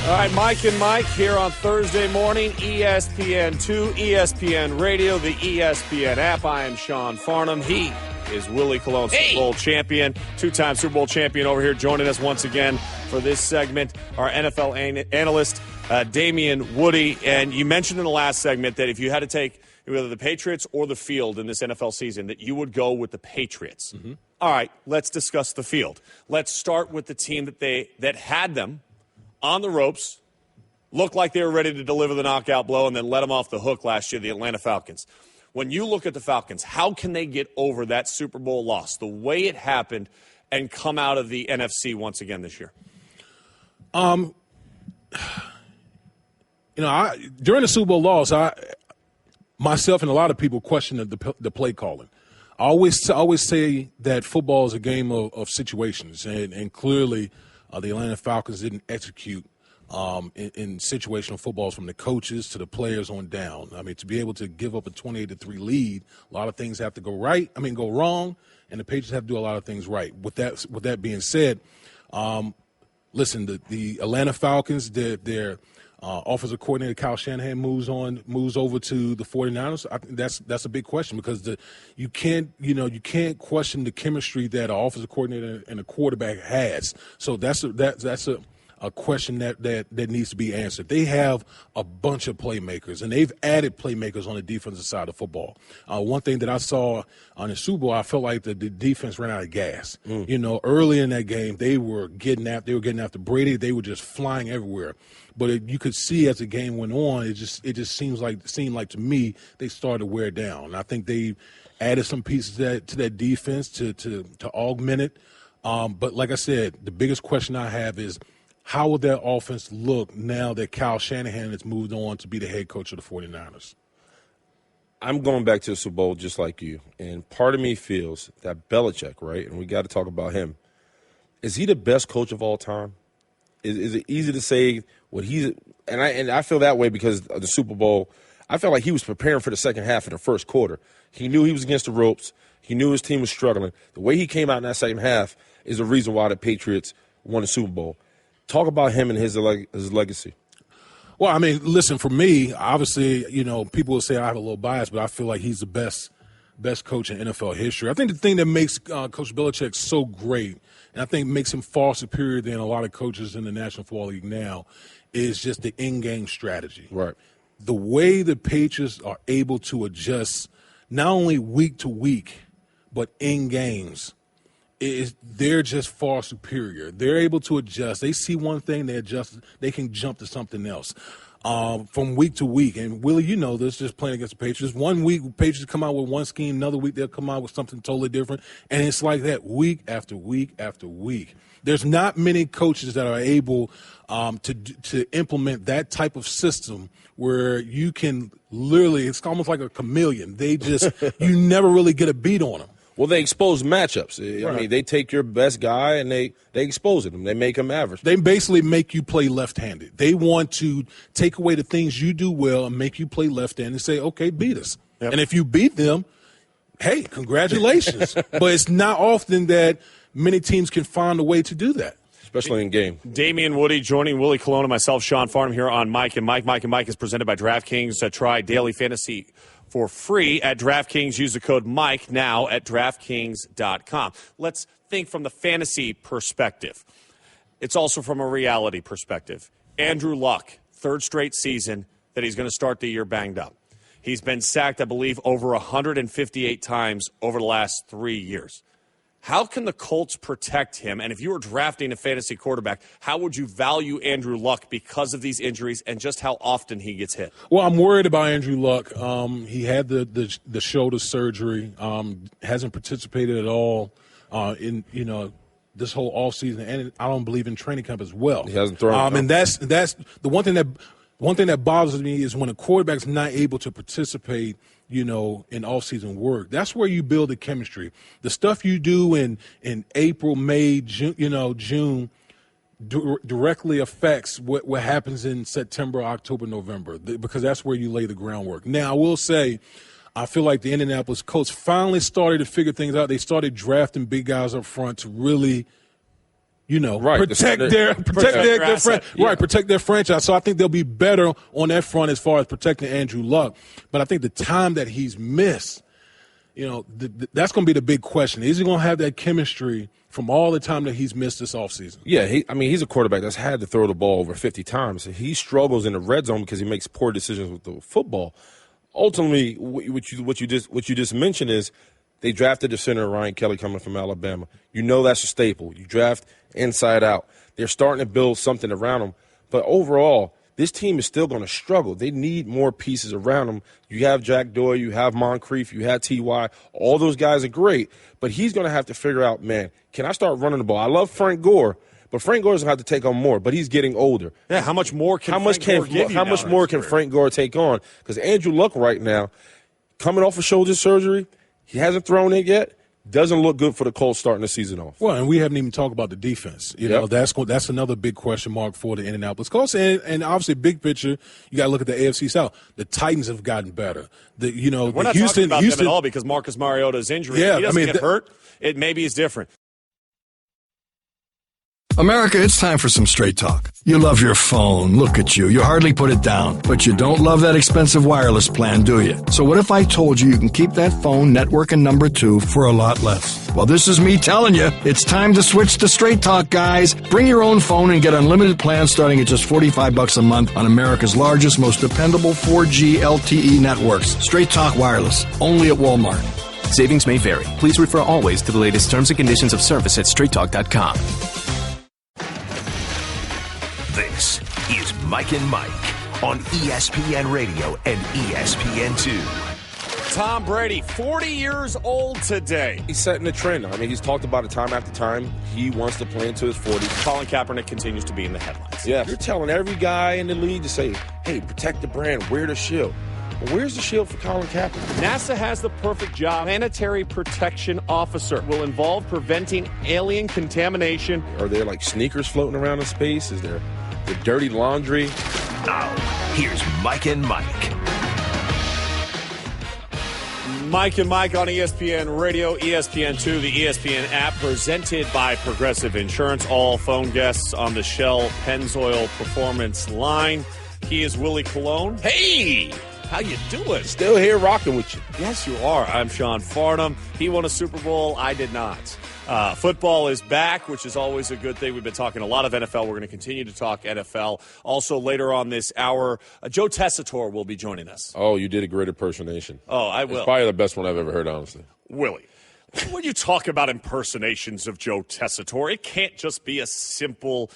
All right, Mike and Mike here on Thursday morning, ESPN2, ESPN Radio, the ESPN app. I am Sean Farnham. He is Willie Colon, Super Bowl champion, 2-time Super Bowl champion over here, joining us once again for this segment, our NFL analyst, Damien Woody. And you mentioned in the last segment that if you had to take whether the Patriots or the field in this NFL season, that you would go with the Patriots. Mm-hmm. All right, let's discuss the field. Let's start with the team that had them on the ropes, looked like they were ready to deliver the knockout blow, and then let them off the hook last year, the Atlanta Falcons. When you look at the Falcons, how can they get over that Super Bowl loss, the way it happened, and come out of the NFC once again this year? During the Super Bowl loss, myself and a lot of people questioned the play calling. I always say that football is a game of situations, and clearly the Atlanta Falcons didn't execute in situational footballs from the coaches to the players on down. I mean, to be able to give up a 28-3 lead, a lot of things have to go wrong, and the Patriots have to do a lot of things right. With that being said, listen, the Atlanta Falcons, their offensive coordinator Kyle Shanahan moves over to the 49ers. I think that's a big question because you can't question the chemistry that an offensive coordinator and a quarterback has. So that's a question that needs to be answered. They have a bunch of playmakers, and they've added playmakers on the defensive side of football. One thing that I saw on the Super Bowl, I felt like the defense ran out of gas. Early in that game, they were getting after Brady. They were just flying everywhere. But you could see as the game went on, it just seemed like to me they started to wear down. And I think they added some pieces to that defense to augment it. But like I said, the biggest question I have is, how will that offense look now that Kyle Shanahan has moved on to be the head coach of the 49ers? I'm going back to the Super Bowl just like you. And part of me feels that Belichick, right, and we got to talk about him, is he the best coach of all time? Is it easy to say what he's – and I feel that way because of the Super Bowl. I felt like he was preparing for the second half of the first quarter. He knew he was against the ropes. He knew his team was struggling. The way he came out in that second half is the reason why the Patriots won the Super Bowl. Talk about him and his legacy. Well, I mean, listen, for me, obviously, people will say I have a little bias, but I feel like he's the best coach in NFL history. I think the thing that makes Coach Belichick so great, and I think makes him far superior than a lot of coaches in the National Football League now, is just the in-game strategy. Right. The way the Patriots are able to adjust not only week to week, but in games, they're just far superior. They're able to adjust. They see one thing, they adjust. They can jump to something else from week to week. And, Willie, you know this, just playing against the Patriots. One week, Patriots come out with one scheme. Another week, they'll come out with something totally different. And it's like that week after week after week. There's not many coaches that are able to implement that type of system where you can literally – it's almost like a chameleon. They just – you never really get a beat on them. Well, they expose matchups. Right. I mean, they take your best guy and they expose him. They make him average. They basically make you play left-handed. They want to take away the things you do well and make you play left-handed and say, okay, beat us. Yep. And if you beat them, hey, congratulations. But it's not often that many teams can find a way to do that. Especially in game. Damien Woody joining Willie Colon and myself, Sean Farnham, here on Mike and Mike. Mike and Mike is presented by DraftKings. Try daily fantasy for free at DraftKings. Use the code Mike now at DraftKings.com. Let's think from the fantasy perspective. It's also from a reality perspective. Andrew Luck, third straight season that he's going to start the year banged up. He's been sacked, I believe, over 158 times over the last 3 years. How can the Colts protect him? And if you were drafting a fantasy quarterback, how would you value Andrew Luck because of these injuries and just how often he gets hit? Well, I'm worried about Andrew Luck. He had the shoulder surgery, hasn't participated at all in this whole offseason, and I don't believe in training camp as well. He hasn't thrown. And that's the one thing that bothers me is when a quarterback's not able to participate, in off-season work. That's where you build the chemistry. The stuff you do in April, May, June directly affects what happens in September, October, November, because that's where you lay the groundwork. Now, I will say, I feel like the Indianapolis Colts finally started to figure things out. They started drafting big guys up front to really protect their franchise. Right, protect their franchise. So I think they'll be better on that front as far as protecting Andrew Luck. But I think the time that he's missed, that's going to be the big question. Is he going to have that chemistry from all the time that he's missed this offseason? Yeah, he's a quarterback that's had to throw the ball over 50 times. He struggles in the red zone because he makes poor decisions with the football. Ultimately, what you just mentioned is they drafted the center, Ryan Kelly, coming from Alabama. That's a staple. You draft inside out. They're starting to build something around them. But overall, this team is still going to struggle. They need more pieces around them. You have Jack Doyle, you have Moncrief, you have T.Y. All those guys are great. But he's going to have to figure out, man, can I start running the ball? I love Frank Gore, but Frank Gore's going to have to take on more. But he's getting older. Yeah, how much more can Frank Gore take on? Because Andrew Luck right now, coming off of shoulder surgery, he hasn't thrown it yet. Doesn't look good for the Colts starting the season off. Well, and we haven't even talked about the defense. That's another big question mark for the Indianapolis Colts. And obviously, big picture, you got to look at the AFC South. The Titans have gotten better. We're not talking about them at all because Marcus Mariota's injury. Yeah, he doesn't get hurt. It maybe is different. America, it's time for some straight talk. You love your phone. Look at you. You hardly put it down. But you don't love that expensive wireless plan, do you? So what if I told you can keep that phone network and number 2 for a lot less? Well, this is me telling you. It's time to switch to Straight Talk, guys. Bring your own phone and get unlimited plans starting at just $45 a month on America's largest, most dependable 4G LTE networks. Straight Talk Wireless. Only at Walmart. Savings may vary. Please refer always to the latest terms and conditions of service at straighttalk.com. This is Mike and Mike on ESPN Radio and ESPN2. Tom Brady, 40 years old today. He's setting the trend. He's talked about it time after time. He wants to play into his 40s. Colin Kaepernick continues to be in the headlines. Yeah, you're telling every guy in the league to say, hey, protect the brand, wear the shield. Well, where's the shield for Colin Kaepernick? NASA has the perfect job. Planetary Protection Officer will involve preventing alien contamination. Are there like sneakers floating around in space? Is there the dirty laundry? Now, here's Mike and Mike. Mike and Mike on ESPN Radio, ESPN2, the ESPN app, presented by Progressive Insurance. All phone guests on the Shell Pennzoil Performance line. He is Willie Colon. Hey! How you doing? Still here rocking with you. Yes, you are. I'm Sean Farnham. He won a Super Bowl. I did not. Football is back, which is always a good thing. We've been talking a lot of NFL. We're going to continue to talk NFL. Also, later on this hour, Joe Tessitore will be joining us. Oh, you did a great impersonation. Oh, I will. It's probably the best one I've ever heard, honestly. Willie, when you talk about impersonations of Joe Tessitore, it can't just be a simple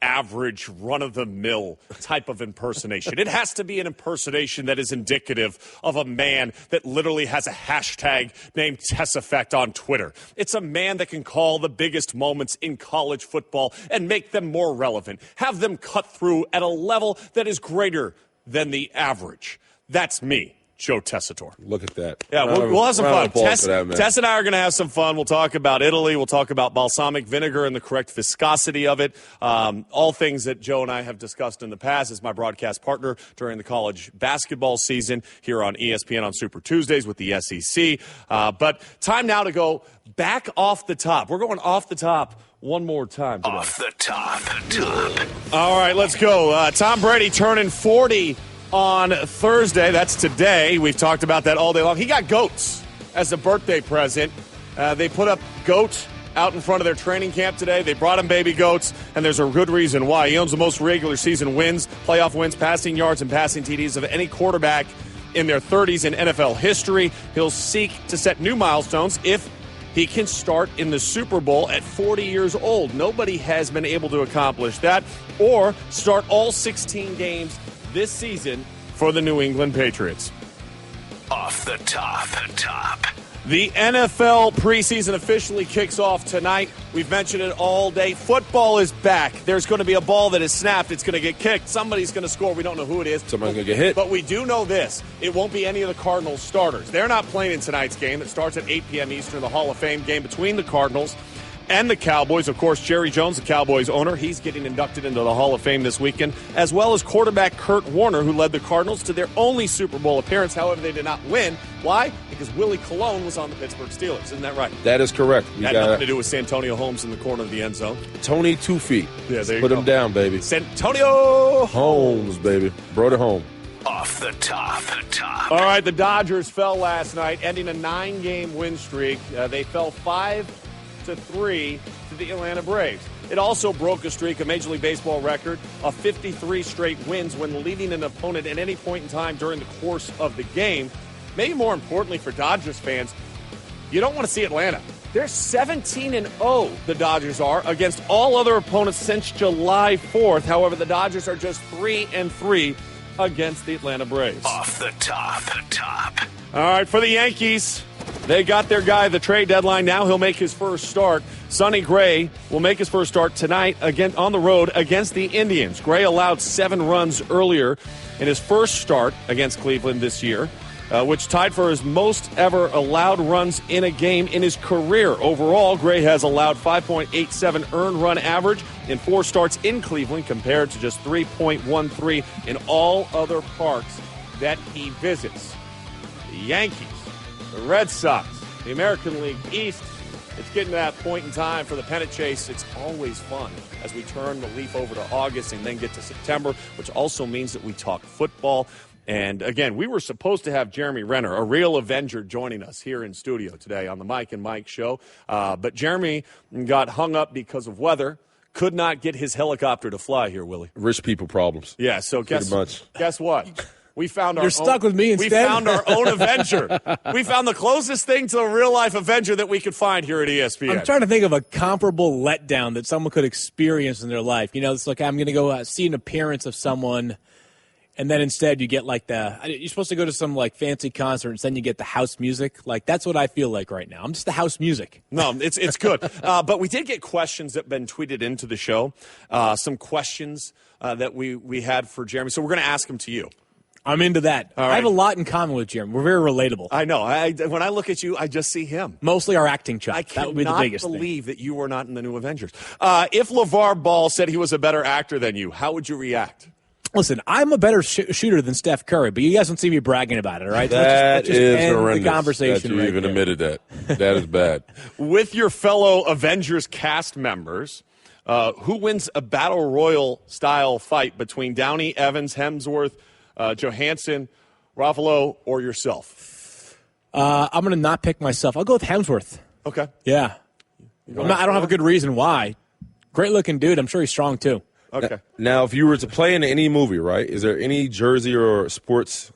average, run-of-the-mill type of impersonation. It has to be an impersonation that is indicative of a man that literally has a hashtag named TessEffect on Twitter. It's a man that can call the biggest moments in college football and make them more relevant, have them cut through at a level that is greater than the average. That's me, Joe Tessitore. Look at that. Yeah, we'll have some fun. Tess and I are going to have some fun. We'll talk about Italy. We'll talk about balsamic vinegar and the correct viscosity of it. All things that Joe and I have discussed in the past as my broadcast partner during the college basketball season here on ESPN on Super Tuesdays with the SEC. But time now to go back off the top. We're going off the top one more time today. Off the top. All right, let's go. Tom Brady turning 40 on Thursday. That's today. We've talked about that all day long. He got goats as a birthday present. They put up goat out in front of their training camp today. They brought him baby goats, and there's a good reason why. He owns the most regular season wins, playoff wins, passing yards, and passing TDs of any quarterback in their 30s in NFL history. He'll seek to set new milestones if he can start in the Super Bowl at 40 years old. Nobody has been able to accomplish that, or start all 16 games this season for the New England Patriots. Off the top. The NFL preseason officially kicks off tonight. We've mentioned it all day. Football is back. There's going to be a ball that is snapped. It's going to get kicked. Somebody's going to score. We don't know who it is. Somebody's going to get hit. But we do know this. It won't be any of the Cardinals starters. They're not playing in tonight's game. It starts at 8 p.m. Eastern, the Hall of Fame game between the Cardinals and the Cowboys. Of course, Jerry Jones, the Cowboys owner, he's getting inducted into the Hall of Fame this weekend, as well as quarterback Kurt Warner, who led the Cardinals to their only Super Bowl appearance. However, they did not win. Why? Because Willie Colon was on the Pittsburgh Steelers. Isn't that right? That is correct. Had nothing to do with Santonio Holmes in the corner of the end zone. Tony 2 feet. Yeah, there you Put go. him down, baby. Santonio Holmes, baby. Brought it home. Off the top. All right, the Dodgers fell last night, ending a 9-game win streak. They fell 5-3 to the Atlanta Braves. It also broke a streak, a Major League Baseball record, of 53 straight wins when leading an opponent at any point in time during the course of the game. Maybe more importantly for Dodgers fans, you don't want to see Atlanta. They're 17-0, the Dodgers are, against all other opponents since July 4th. However, the Dodgers are just 3-3 against the Atlanta Braves. Off the top. All right, for the Yankees, they got their guy at the trade deadline. Now he'll make his first start. Sonny Gray will make his first start tonight again on the road against the Indians. Gray allowed 7 runs earlier in his first start against Cleveland this year, which tied for his most ever allowed runs in a game in his career. Overall, Gray has allowed 5.87 earned run average in 4 starts in Cleveland compared to just 3.13 in all other parks that he visits. The Yankees, the Red Sox, the American League East. It's getting to that point in time for the pennant chase. It's always fun as we turn the leaf over to August and then get to September, which also means that we talk football. And, again, we were supposed to have Jeremy Renner, a real Avenger, joining us here in studio today on the Mike and Mike show. But Jeremy got hung up because of weather. Could not get his helicopter to fly here, Willie. Rich people problems. Yeah, so guess what? We found our You're stuck with me instead. We found our own Avenger. We found the closest thing to a real-life Avenger that we could find here at ESPN. I'm trying to think of a comparable letdown that someone could experience in their life. You know, it's like I'm going to go see an appearance of someone, and then instead you get like you're supposed to go to some like fancy concert, and then you get the house music. Like that's what I feel like right now. I'm just the house music. No, it's good. But we did get questions that have been tweeted into the show. Some questions that we had for Jeremy. So we're going to ask them to you. I'm into that. All right. I have a lot in common with Jeremy. We're very relatable. I know. When I look at you, I just see him. Mostly our acting chops. I That would be the biggest cannot believe that you were not in the New Avengers. If LeVar Ball said he was a better actor than you, how would you react? Listen, I'm a better shooter than Steph Curry, but you guys don't see me bragging about it, all right? Let's just end horrendous the conversation that you right even there. admitted that. That is bad. With your fellow Avengers cast members, who wins a battle royal style fight between Downey, Evans, Hemsworth, Johansson, Ruffalo, or yourself? I'm going to not pick myself. I'll go with Hemsworth. Okay. Yeah. I don't have a good reason why. Great-looking dude. I'm sure he's strong, too. Okay. Now, if you were to play in any movie, right, is there any jersey or sports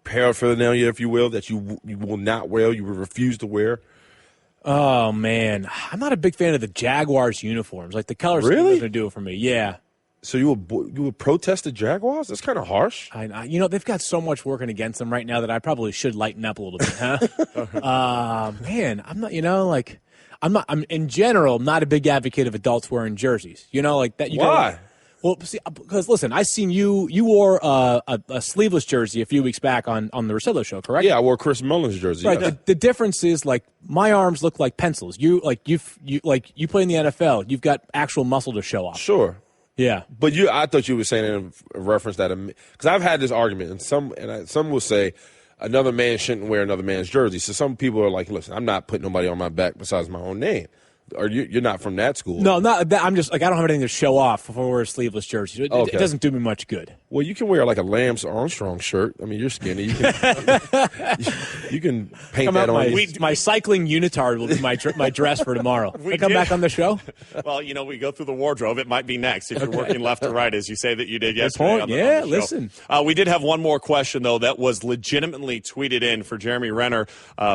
paraphernalia, if you will, that you will not wear, you will refuse to wear? Oh, man. I'm not a big fan of the Jaguars uniforms. Like, the color scheme Really? doesn't do it for me. Yeah. So you would protest the Jaguars? That's kind of harsh. They've got so much working against them right now that I probably should lighten up a little bit, huh? Man, I'm in general not a big advocate of adults wearing jerseys. You know, like that. Why? Well, see, because listen, I seen you wore a sleeveless jersey a few weeks back on the Rosillo show, correct? Yeah, I wore Chris Mullins' jersey. Right. Yes. The difference is like my arms look like pencils. You play in the NFL. You've got actual muscle to show off. Sure. Yeah, but I thought you were saying in a reference that because I've had this argument, and some will say another man shouldn't wear another man's jersey. So some people are like, "Listen, I'm not putting nobody on my back besides my own name." Or you're not from that school? No, not that. I'm just like I don't have anything to show off before I wear a sleeveless jersey. It doesn't do me much good. Well, you can wear like a Lance Armstrong shirt. I mean, you're skinny. You can paint that on. My cycling unitard will be my dress for tomorrow. I come back on the show. Well, we go through the wardrobe. It might be next if you're working left to right, as you say that you did yesterday. On the show. Listen. We did have one more question though that was legitimately tweeted in for Jeremy Renner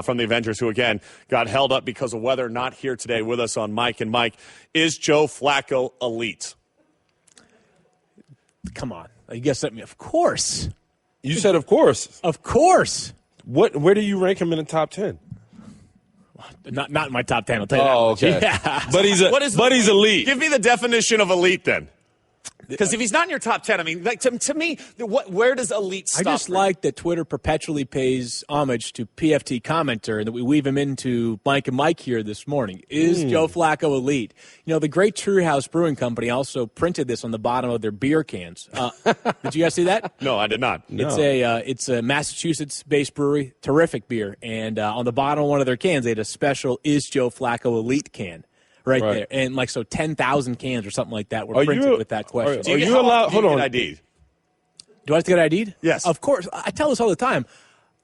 from the Avengers, who again got held up because of weather. Not here today with us on Mike and Mike. Is Joe Flacco elite? Come on. You guessed at me. Of course. You said of course. Of course. Where do you rank him in the top 10? Not in my top 10, I'll tell you that. Oh, okay. Yeah. But he's elite. Give me the definition of elite then. Because if he's not in your top 10, I mean, like to me, where does elite stop? I just like that Twitter perpetually pays homage to PFT commenter and that we weave him into Mike and Mike here this morning. Is Joe Flacco elite? The Great True House Brewing Company also printed this on the bottom of their beer cans. Did you guys see that? No, I did not. No. It's a Massachusetts-based brewery, terrific beer. And on the bottom of one of their cans, they had a special Is Joe Flacco elite can. Right there. And 10,000 cans or something like that were printed with that question. Are you allowed? Hold on. ID'd? Do I have to get ID'd? Yes. Of course. I tell this all the time.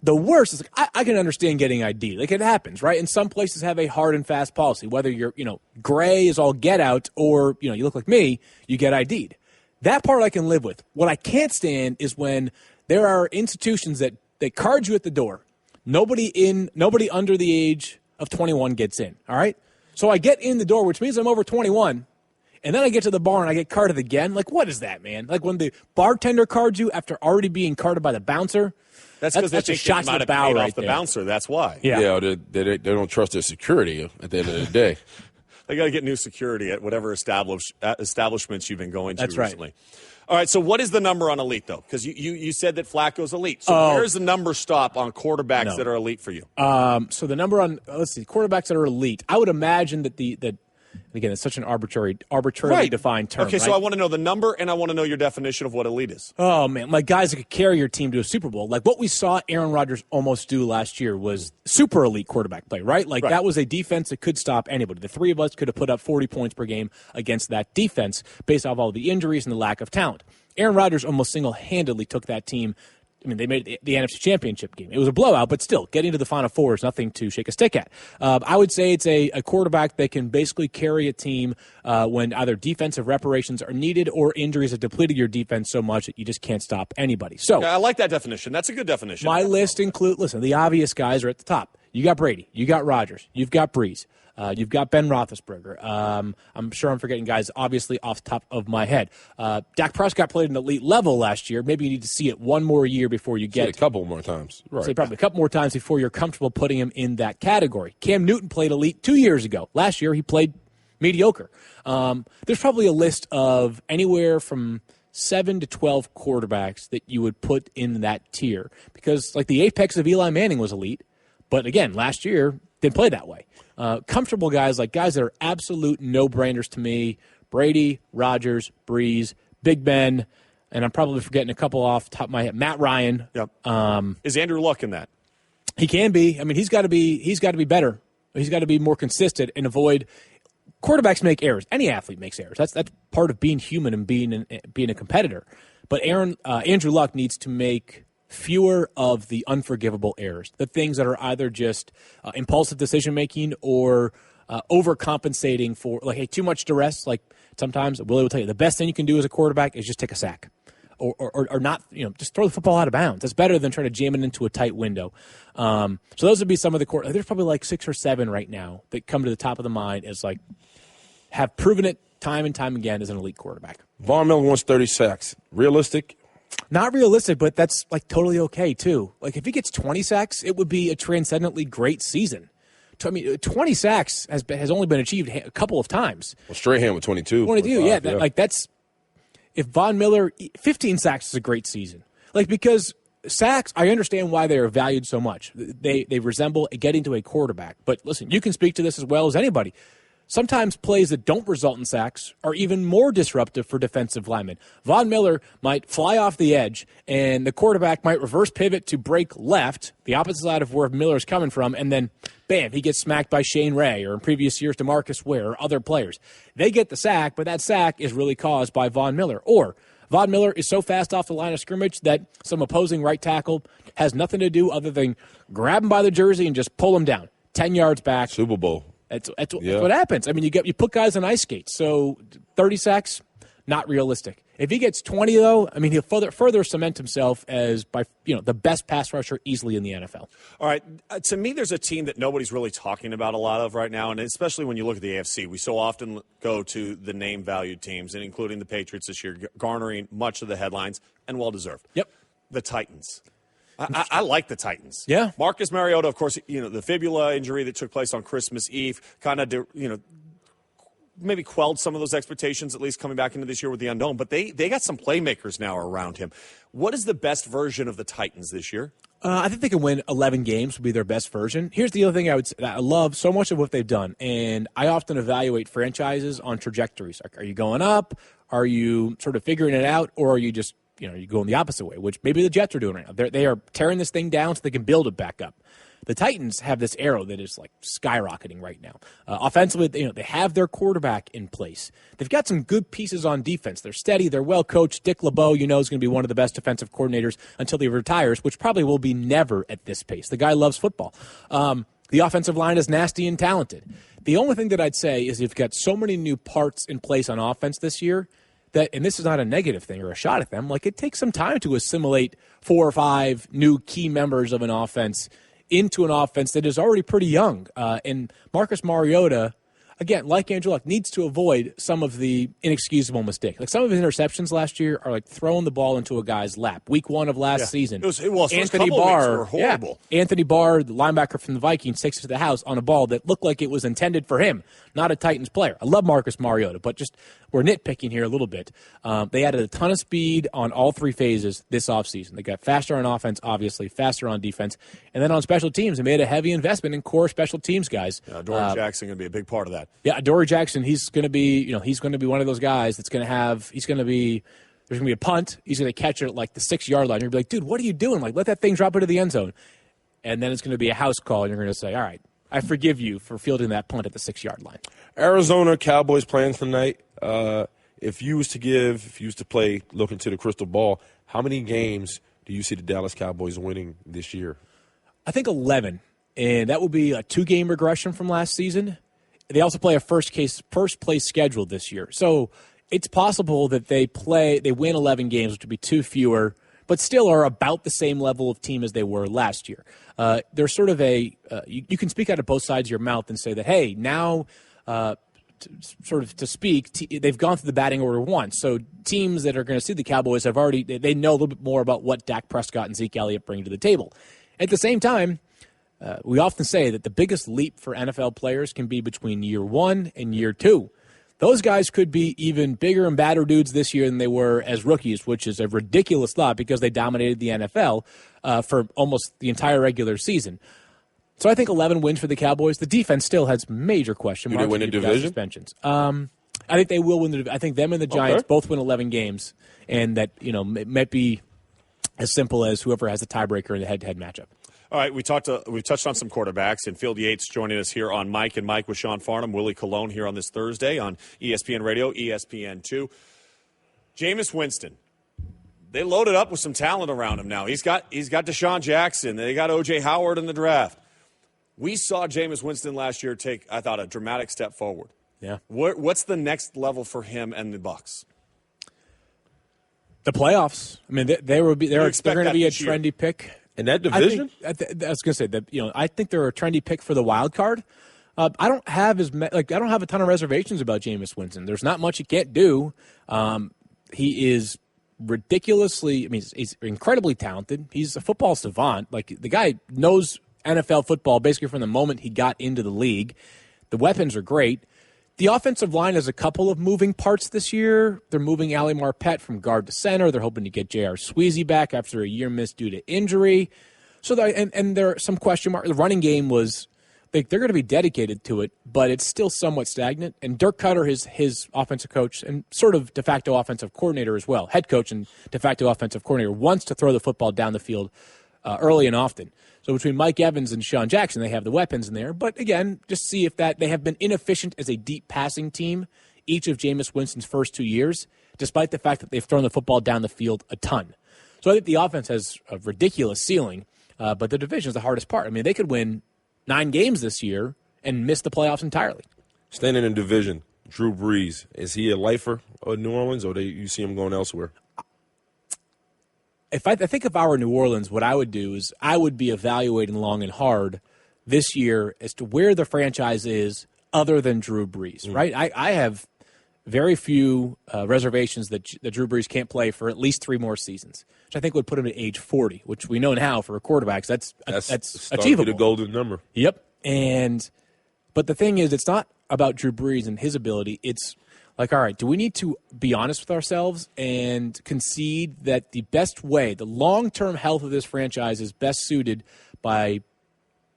The worst is I can understand getting ID'd. Like it happens, right? And some places have a hard and fast policy. Whether you're, gray is all get out or, you look like me, you get ID'd. That part I can live with. What I can't stand is when there are institutions that they card you at the door. Nobody under the age of 21 gets in, all right? So I get in the door, which means I'm over 21, and then I get to the bar and I get carded again. Like, what is that, man? Like when the bartender cards you after already being carded by the bouncer. That's because that's a shot to the bow right off the there. Bouncer. That's why. Yeah, they don't trust their security at the end of the day. They got to get new security at whatever establishments you've been going to recently. Right. All right, so what is the number on elite, though? Because you said that Flacco's elite. So where's the number stop on quarterbacks that are elite for you? So the number on, quarterbacks that are elite, I would imagine that again, it's such an arbitrarily defined term. Okay, so I want to know the number, and I want to know your definition of what elite is. Oh, man, like guys that could carry your team to a Super Bowl. Like what we saw Aaron Rodgers almost do last year was super elite quarterback play, right? Like that was a defense that could stop anybody. The three of us could have put up 40 points per game against that defense based off all the injuries and the lack of talent. Aaron Rodgers almost single-handedly took that team. I mean, they made the NFC Championship game. It was a blowout, but still, getting to the Final Four is nothing to shake a stick at. I would say it's a quarterback that can basically carry a team when either defensive reparations are needed or injuries have depleted your defense so much that you just can't stop anybody. So I like that definition. That's a good definition. My list the obvious guys are at the top. You got Brady. You got Rodgers. You've got Breeze. You've got Ben Roethlisberger. I'm sure I'm forgetting guys, obviously, off the top of my head. Dak Prescott played an elite level last year. Maybe you need to see it one more year before you get a couple more times. Right. Say probably a couple more times before you're comfortable putting him in that category. Cam Newton played elite 2 years ago. Last year, he played mediocre. There's probably a list of anywhere from 7 to 12 quarterbacks that you would put in that tier because, like, the apex of Eli Manning was elite, but again, last year didn't play that way. Comfortable guys, like guys that are absolute no-brainers to me, Brady, Rodgers, Breeze, Big Ben, and I'm probably forgetting a couple off the top of my head. Matt Ryan. Yep. Is Andrew Luck in that? He can be. I mean, he's got to be better. He's got to be more consistent and avoid. Quarterbacks make errors. Any athlete makes errors. That's part of being human and being a competitor. But Andrew Luck needs to make fewer of the unforgivable errors, the things that are either just impulsive decision-making or overcompensating for, like, hey, too much duress. Like, sometimes Willie will tell you the best thing you can do as a quarterback is just take a sack or not, just throw the football out of bounds. That's better than trying to jam it into a tight window. So those would be some of the there's probably like 6 or 7 right now that come to the top of the mind as, like, have proven it time and time again as an elite quarterback. Von Miller wants 30 sacks. Realistic? Not realistic, but that's like totally okay too. Like if he gets 20 sacks, it would be a transcendently great season. 20 sacks has only been achieved a couple of times. Well, Strahan with 22. 22, yeah. That's if Von Miller 15 sacks is a great season. Like because sacks, I understand why they are valued so much. They resemble getting to a quarterback. But listen, you can speak to this as well as anybody. Sometimes plays that don't result in sacks are even more disruptive for defensive linemen. Von Miller might fly off the edge, and the quarterback might reverse pivot to break left, the opposite side of where Miller's coming from, and then, bam, he gets smacked by Shane Ray, or in previous years, DeMarcus Ware, or other players. They get the sack, but that sack is really caused by Von Miller. Or Von Miller is so fast off the line of scrimmage that some opposing right tackle has nothing to do other than grab him by the jersey and just pull him down 10 yards back. Super Bowl. That's what happens. I mean, you put guys on ice skates. So 30 sacks, not realistic. If he gets 20, though, I mean, he'll further cement himself as the best pass rusher easily in the NFL. All right. To me, there's a team that nobody's really talking about a lot of right now, and especially when you look at the AFC. We so often go to the name-valued teams, and including the Patriots this year, garnering much of the headlines, and well-deserved. Yep. The Titans. I like the Titans. Yeah. Marcus Mariota, of course, the fibula injury that took place on Christmas Eve kind of, maybe quelled some of those expectations, at least coming back into this year with the unknown. But they got some playmakers now around him. What is the best version of the Titans this year? I think they can win 11 games would be their best version. Here's the other thing I would say. I love so much of what they've done, and I often evaluate franchises on trajectories. Like, are you going up? Are you sort of figuring it out? Or are you just you're going the opposite way, which maybe the Jets are doing right now. They are tearing this thing down so they can build it back up. The Titans have this arrow that is like skyrocketing right now. Offensively, they have their quarterback in place. They've got some good pieces on defense. They're steady. They're well coached. Dick LeBeau, is going to be one of the best defensive coordinators until he retires, which probably will be never at this pace. The guy loves football. The offensive line is nasty and talented. The only thing that I'd say is you've got so many new parts in place on offense this year that, and this is not a negative thing or a shot at them, like it takes some time to assimilate 4 or 5 new key members of an offense into an offense that is already pretty young. And Marcus Mariota, again, like Andrew Luck, needs to avoid some of the inexcusable mistakes. Like some of his interceptions last year are like throwing the ball into a guy's lap. Week 1 of last season. Anthony Barr were horrible. Yeah, Anthony Barr, the linebacker from the Vikings, takes it to the house on a ball that looked like it was intended for him, not a Titans player. I love Marcus Mariota, but just we're nitpicking here a little bit. They added a ton of speed on all 3 phases this offseason. They got faster on offense, obviously, faster on defense. And then on special teams, they made a heavy investment in core special teams guys. Dory Jackson going to be a big part of that. Yeah, Dory Jackson, he's going to be, he's going to be one of those guys that's going to have, there's going to be a punt. He's going to catch it at like the 6-yard line. You're going to be like, dude, what are you doing? Like, let that thing drop into the end zone. And then it's going to be a house call, and you're going to say, all right, I forgive you for fielding that punt at the 6-yard line. Arizona Cowboys plans tonight. If you was to play, look into the crystal ball, how many games do you see the Dallas Cowboys winning this year? I think 11, and that will be a 2-game regression from last season. They also play a first place schedule this year. So it's possible that they win 11 games, which would be 2 fewer, but still are about the same level of team as they were last year. There's sort of you can speak out of both sides of your mouth and say that, hey, now they've gone through the batting order once. So teams that are going to see the Cowboys they know a little bit more about what Dak Prescott and Zeke Elliott bring to the table. At the same time, we often say that the biggest leap for NFL players can be between year 1 and year 2. Those guys could be even bigger and badder dudes this year than they were as rookies, which is a ridiculous thought because they dominated the NFL for almost the entire regular season. So I think 11 wins for the Cowboys. The defense still has major question marks. Do they win the division? Suspensions. I think they will win I think them and the Giants both win 11 games, and that it might be as simple as whoever has the tiebreaker in the head-to-head matchup. All right, we've touched on some quarterbacks, and Field Yates joining us here on Mike and Mike with Sean Farnham, Willie Colon here on this Thursday on ESPN Radio, ESPN2. Jameis Winston, they loaded up with some talent around him now. He's got Deshaun Jackson. They got O.J. Howard in the draft. We saw Jameis Winston last year take, I thought, a dramatic step forward. Yeah. What's the next level for him and the Bucs? The playoffs. I mean, they're going to be a trendy pick. In that division? I was going to say that I think they're a trendy pick for the wild card. I don't have a ton of reservations about Jameis Winston. There's not much he can't do. He is ridiculously. I mean, he's incredibly talented. He's a football savant. Like the guy knows NFL football basically from the moment he got into the league. The weapons are great. The offensive line has a couple of moving parts this year. They're moving Ali Marpet from guard to center. They're hoping to get J.R. Sweezy back after a year missed due to injury. So, and there are some question marks. The running game was they're going to be dedicated to it, but it's still somewhat stagnant. And Dirk Cutter, his offensive coach and sort of de facto offensive coordinator as well, head coach and de facto offensive coordinator, wants to throw the football down the field early and often. So between Mike Evans and Sean Jackson, they have the weapons in there. But again, just see if that they have been inefficient as a deep passing team each of Jameis Winston's first 2 years, despite the fact that they've thrown the football down the field a ton. So I think the offense has a ridiculous ceiling, but the division is the hardest part. I mean, they could win 9 games this year and miss the playoffs entirely. Staying in the division, Drew Brees, is he a lifer of New Orleans, or you see him going elsewhere? If I think if I were New Orleans, what I would do is I would be evaluating long and hard this year as to where the franchise is other than Drew Brees, right? I have very few reservations that Drew Brees can't play for at least 3 more seasons, which I think would put him at age 40, which we know now for a quarterback, that's achievable. The golden number. Yep. But the thing is, it's not about Drew Brees and his ability. It's like, all right, do we need to be honest with ourselves and concede that the best way, the long-term health of this franchise is best suited by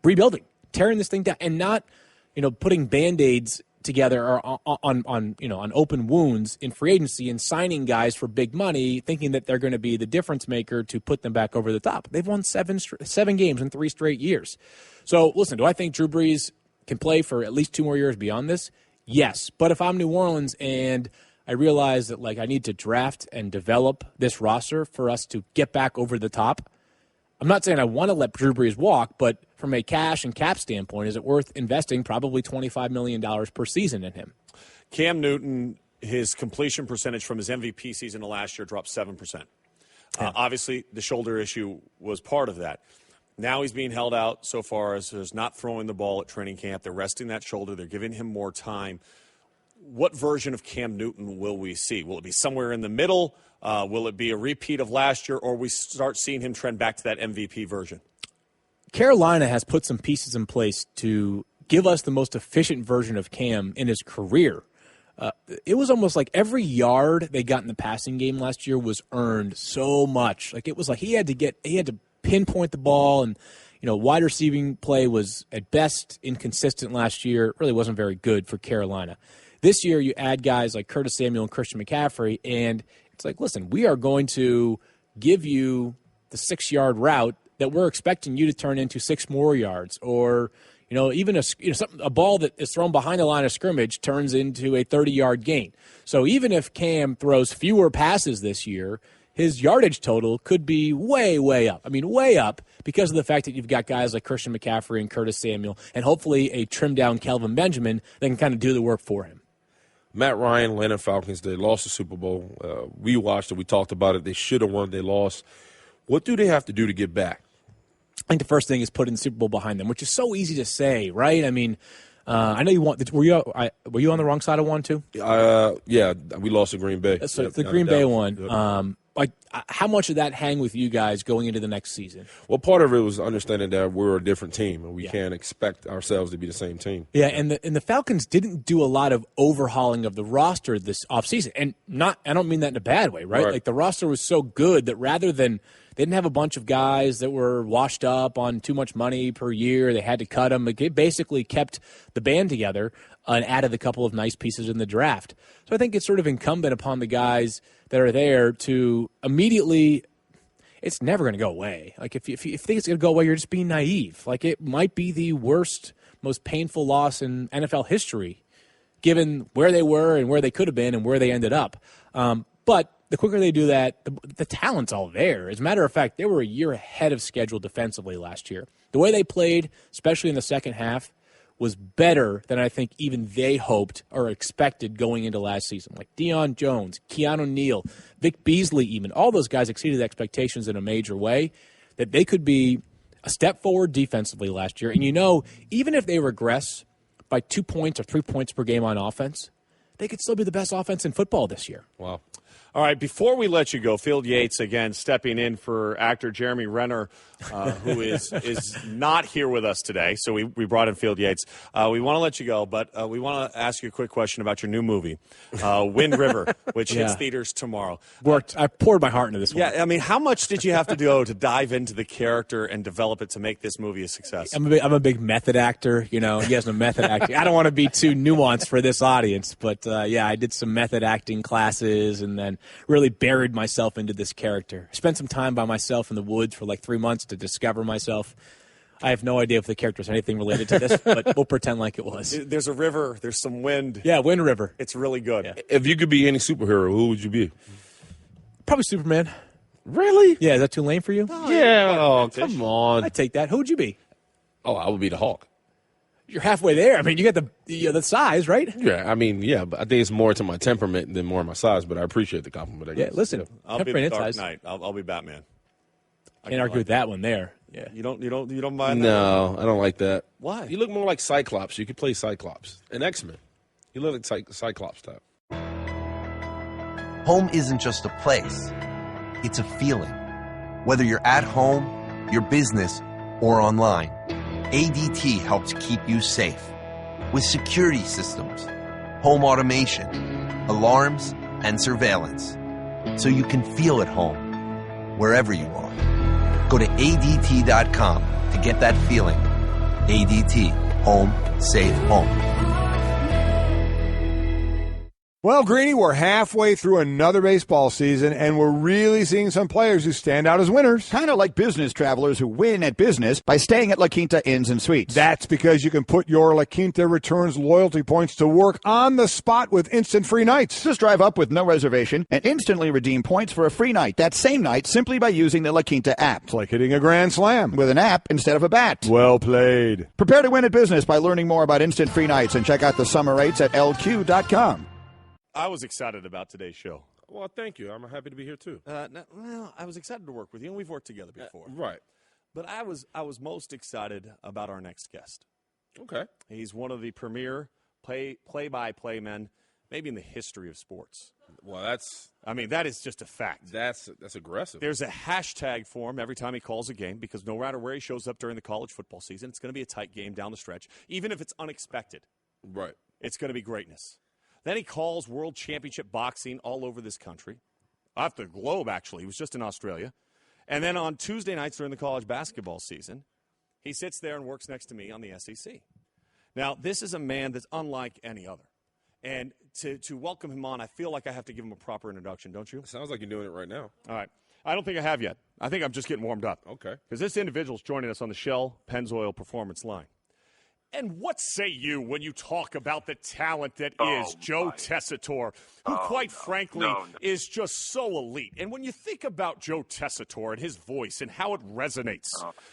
rebuilding, tearing this thing down, and not, putting Band-Aids together or on open wounds in free agency and signing guys for big money, thinking that they're going to be the difference maker to put them back over the top. They've won 7 games in 3 straight years. So listen, do I think Drew Brees can play for at least 2 more years beyond this? Yes. But if I'm New Orleans and I realize that I need to draft and develop this roster for us to get back over the top, I'm not saying I want to let Drew Brees walk, but from a cash and cap standpoint, is it worth investing probably $25 million per season in him? Cam Newton, his completion percentage from his MVP season of last year dropped 7%. Obviously, the shoulder issue was part of that. Now he's being held out so far as not throwing the ball at training camp. They're resting that shoulder. They're giving him more time. What version of Cam Newton will we see? Will it be somewhere in the middle? Will it be a repeat of last year, or we start seeing him trend back to that MVP version? Carolina has put some pieces in place to give us the most efficient version of Cam in his career. It was almost like every yard they got in the passing game last year was earned so much. It was like he had to pinpoint the ball, and wide receiving play was at best inconsistent last year. It really wasn't very good for Carolina. This year, you add guys like Curtis Samuel and Christian McCaffrey, and it's like, listen, we are going to give you the 6-yard route that we're expecting you to turn into 6 more yards, or even a ball that is thrown behind the line of scrimmage turns into a 30-yard gain. So even if Cam throws fewer passes this year, his yardage total could be way, way up. I mean, way up because of the fact that you've got guys like Christian McCaffrey and Curtis Samuel, and hopefully a trimmed-down Kelvin Benjamin that can kind of do the work for him. Matt Ryan, Atlanta Falcons, they lost the Super Bowl. We watched it. We talked about it. They should have won. They lost. What do they have to do to get back? I think the first thing is putting the Super Bowl behind them, which is so easy to say, right? I mean, I know you want. Were you on the wrong side of one too? Yeah, we lost to Green Bay. So the Green Bay one. Yep. How much did that hang with you guys going into the next season? Well, part of it was understanding that we're a different team, and we can't expect ourselves to be the same team. Yeah, and the Falcons didn't do a lot of overhauling of the roster this offseason. And I don't mean that in a bad way, right? The roster was so good that rather than they didn't have a bunch of guys that were washed up on too much money per year, they had to cut them. It basically kept the band together and added a couple of nice pieces in the draft. So I think it's sort of incumbent upon the guys that are there to immediately – it's never going to go away. If you think it's going to go away, you're just being naive. It might be the worst, most painful loss in NFL history, given where they were and where they could have been and where they ended up. But the quicker they do that, the talent's all there. As a matter of fact, they were a year ahead of schedule defensively last year. The way they played, especially in the second half, was better than I think even they hoped or expected going into last season. Like Deion Jones, Keanu Neal, Vic Beasley even. All those guys exceeded expectations in a major way, that they could be a step forward defensively last year. And even if they regress by 2 points or 3 points per game on offense, they could still be the best offense in football this year. Wow. All right, before we let you go, Field Yates again stepping in for actor Jeremy Renner, who is not here with us today. So we brought in Field Yates. We want to let you go, but we want to ask you a quick question about your new movie, Wind River, which hits theaters tomorrow. I poured my heart into this one. Yeah, I mean, how much did you have to do to dive into the character and develop it to make this movie a success? I'm a big method actor. You know, you guys know method acting. I don't want to be too nuanced for this audience, but I did some method acting classes and then really buried myself into this character. Spent some time by myself in the woods for like 3 months to discover myself. I have no idea if the character is anything related to this, but we'll pretend like it was. There's a river. There's some wind. Yeah, Wind River. It's really good. Yeah. If you could be any superhero, who would you be? Probably Superman. Really? Yeah, is that too lame for you? Come on. I'd take that. Who would you be? Oh, I would be the Hulk. You're halfway there. I mean, you got the size, right? Yeah, I mean, yeah, but I think it's more to my temperament than more my size, but I appreciate the compliment, I guess. Yeah, listen, I'll be the temperament Dark and size. Knight. I'll be Batman. Can't argue with that one there. Yeah. You don't mind that? No, I don't like that. Why? You look more like Cyclops. You could play Cyclops. An X-Men. You look like Cyclops type. Home isn't just a place, it's a feeling. Whether you're at home, your business, or online, ADT helps keep you safe. With security systems, home automation, alarms, and surveillance. So you can feel at home, wherever you are. Go to ADT.com to get that feeling. ADT. Home. Safe home. Well, Greeny, we're halfway through another baseball season, and we're really seeing some players who stand out as winners. Kind of like business travelers who win at business by staying at La Quinta Inns and Suites. That's because you can put your La Quinta Returns loyalty points to work on the spot with instant free nights. Just drive up with no reservation and instantly redeem points for a free night that same night simply by using the La Quinta app. It's like hitting a grand slam. With an app instead of a bat. Well played. Prepare to win at business by learning more about instant free nights and check out the summer rates at LQ.com. I was excited about today's show. Well, thank you. I'm happy to be here, too. I was excited to work with you, and we've worked together before. Right. But I was most excited about our next guest. Okay. He's one of the premier play-by-play men, maybe in the history of sports. Well, that is just a fact. That's aggressive. There's a hashtag for him every time he calls a game because no matter where he shows up during the college football season, it's going to be a tight game down the stretch. Even if it's unexpected, right? It's going to be greatness. Then he calls world championship boxing all over this country. Off the globe, actually. He was just in Australia. And then on Tuesday nights during the college basketball season, he sits there and works next to me on the SEC. Now, this is a man that's unlike any other. And to welcome him on, I feel like I have to give him a proper introduction, don't you? It sounds like you're doing it right now. All right. I don't think I have yet. I think I'm just getting warmed up. Okay. Because this individual's joining us on the Shell Pennzoil Performance line. And what say you when you talk about the talent that is Joe Tessitore, who quite frankly is just so elite? And when you think about Joe Tessitore and his voice and how it resonates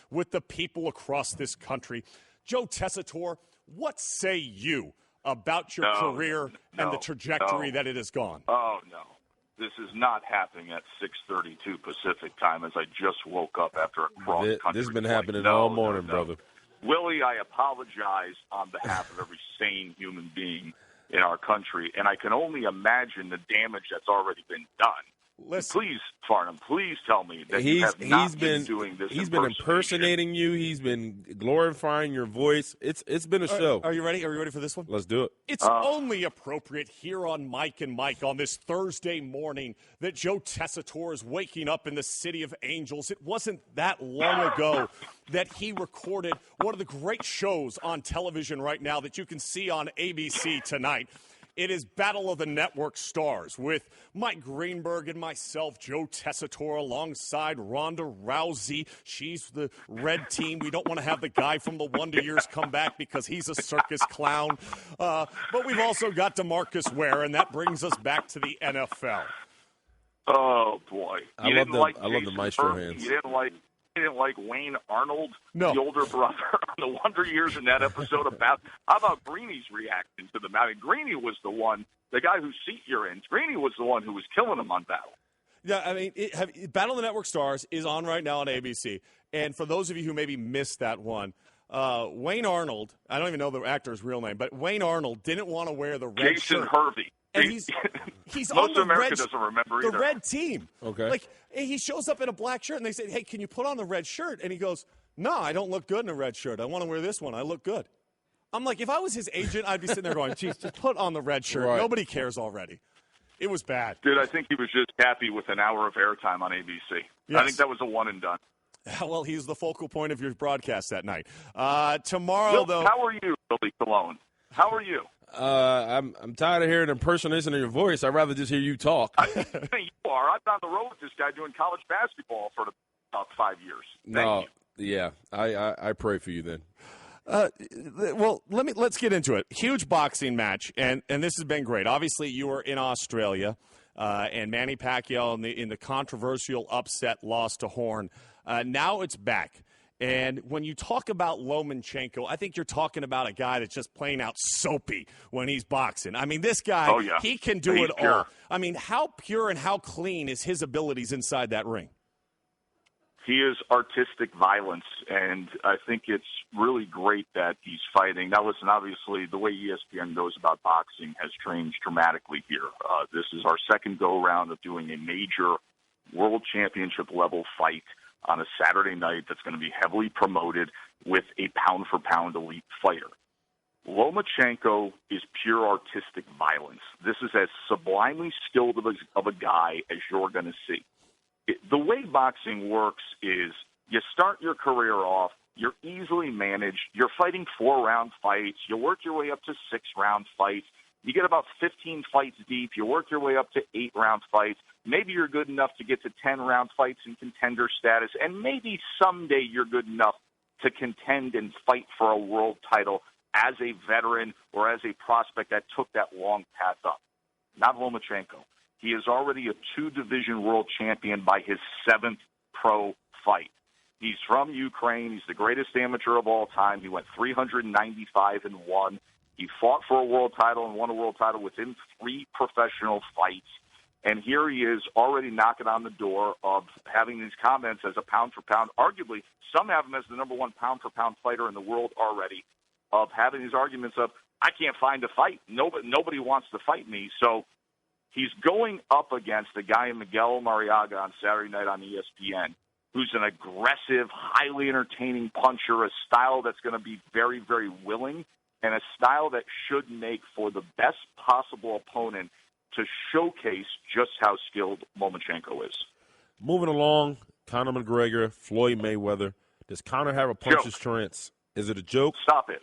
with the people across this country, Joe Tessitore, what say you about your career and the trajectory that it has gone? Oh, no. This is not happening at 6:32 Pacific time as I just woke up after a cross-country. This has been happening all morning, brother. Willie, I apologize on behalf of every sane human being in our country, and I can only imagine the damage that's already been done. Listen. Please, Farnham, please tell me that you have not been doing this. He's been impersonating you. He's been glorifying your voice. It's been a show. Are you ready? Are you ready for this one? Let's do it. It's only appropriate here on Mike and Mike on this Thursday morning that Joe Tessitore is waking up in the city of Angels. It wasn't that long ago that he recorded one of the great shows on television right now that you can see on ABC tonight. It is Battle of the Network Stars with Mike Greenberg and myself, Joe Tessitore, alongside Ronda Rousey. She's the red team. We don't want to have the guy from the Wonder Years come back because he's a circus clown. But we've also got DeMarcus Ware, and that brings us back to the NFL. Oh, boy. I love the maestro hands. You didn't like Wayne Arnold, no. The older brother, on the Wonder Years in that episode about. How about Greeny's reaction to them? I mean, Greeny was the one, the guy whose seat you're in. Greeny was the one who was killing him on Battle. Yeah, I mean, Battle of the Network Stars is on right now on ABC. And for those of you who maybe missed that one, Wayne Arnold, I don't even know the actor's real name, but Wayne Arnold didn't want to wear the red shirt. Jason Hervey. and he's Most on the America red, doesn't remember the either. red team. Okay. Like, he shows up in a black shirt, and they say, hey, can you put on the red shirt? And he goes, no, I don't look good in a red shirt. I want to wear this one. I look good. I'm like, if I was his agent, I'd be sitting there going, geez, just put on the red shirt. Right. Nobody cares already. It was bad. Dude, I think he was just happy with an hour of airtime on ABC. Yes. I think that was a one and done. Well, he's the focal point of your broadcast that night. Tomorrow, Will, though. how are you, Billy Cologne? How are you? I'm tired of hearing impersonation of your voice. I'd rather just hear you talk. You are. I've been on the road with this guy doing college basketball for about 5 years. Thank you. Yeah, I pray for you then. Well, let's get into it. Huge boxing match, and this has been great. Obviously, you were in Australia, and Manny Pacquiao in the controversial upset loss to Horn. Now it's back. And when you talk about Lomachenko, I think you're talking about a guy that's just playing out soapy when he's boxing. I mean, this guy, he can do it pure. all. I mean, how pure and how clean is his abilities inside that ring? He is artistic violence, and I think it's really great that he's fighting. Now, listen, obviously, the way ESPN goes about boxing has changed dramatically here. This is our second go-around of doing a major world championship-level fight on a Saturday night that's going to be heavily promoted with a pound-for-pound elite fighter. Lomachenko is pure artistic violence. This is as sublimely skilled of a guy as you're going to see. The way boxing works is you start your career off, you're easily managed, you're fighting 4-round fights, you work your way up to 6-round fights, you get about 15 fights deep, you work your way up to 8-round fights, maybe you're good enough to get to 10-round fights in contender status, and maybe someday you're good enough to contend and fight for a world title as a veteran or as a prospect that took that long path up. Not Lomachenko. He is already a 2-division world champion by his 7th pro fight. He's from Ukraine. He's the greatest amateur of all time. He went 395-1. He fought for a world title and won a world title within 3 professional fights. And here he is already knocking on the door of having these comments as a pound-for-pound. Arguably, some have him as the number 1 pound-for-pound fighter in the world already, of having these arguments of, I can't find a fight. Nobody wants to fight me. So he's going up against a guy, Miguel Mariaga, on Saturday night on ESPN, who's an aggressive, highly entertaining puncher, a style that's going to be very, very willing, and a style that should make for the best possible opponent to showcase just how skilled Lomachenko is. Moving along, Conor McGregor, Floyd Mayweather. Does Conor have a puncher's strengths? Is it a joke? Stop it.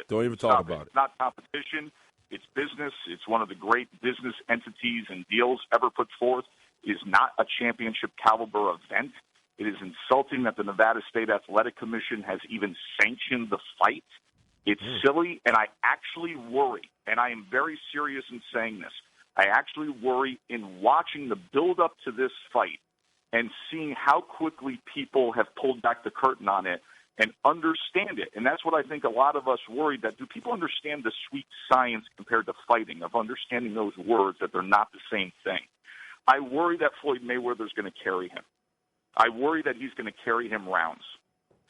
Don't even talk about it. It's not competition. It's business. It's one of the great business entities and deals ever put forth. It is not a championship caliber event. It is insulting that the Nevada State Athletic Commission has even sanctioned the fight. It's silly, and I actually worry, and I am very serious in saying this, I actually worry in watching the build-up to this fight and seeing how quickly people have pulled back the curtain on it and understand it. And that's what I think a lot of us worried, that do people understand the sweet science compared to fighting, of understanding those words, that they're not the same thing. I worry that Floyd Mayweather is going to carry him. I worry that he's going to carry him rounds.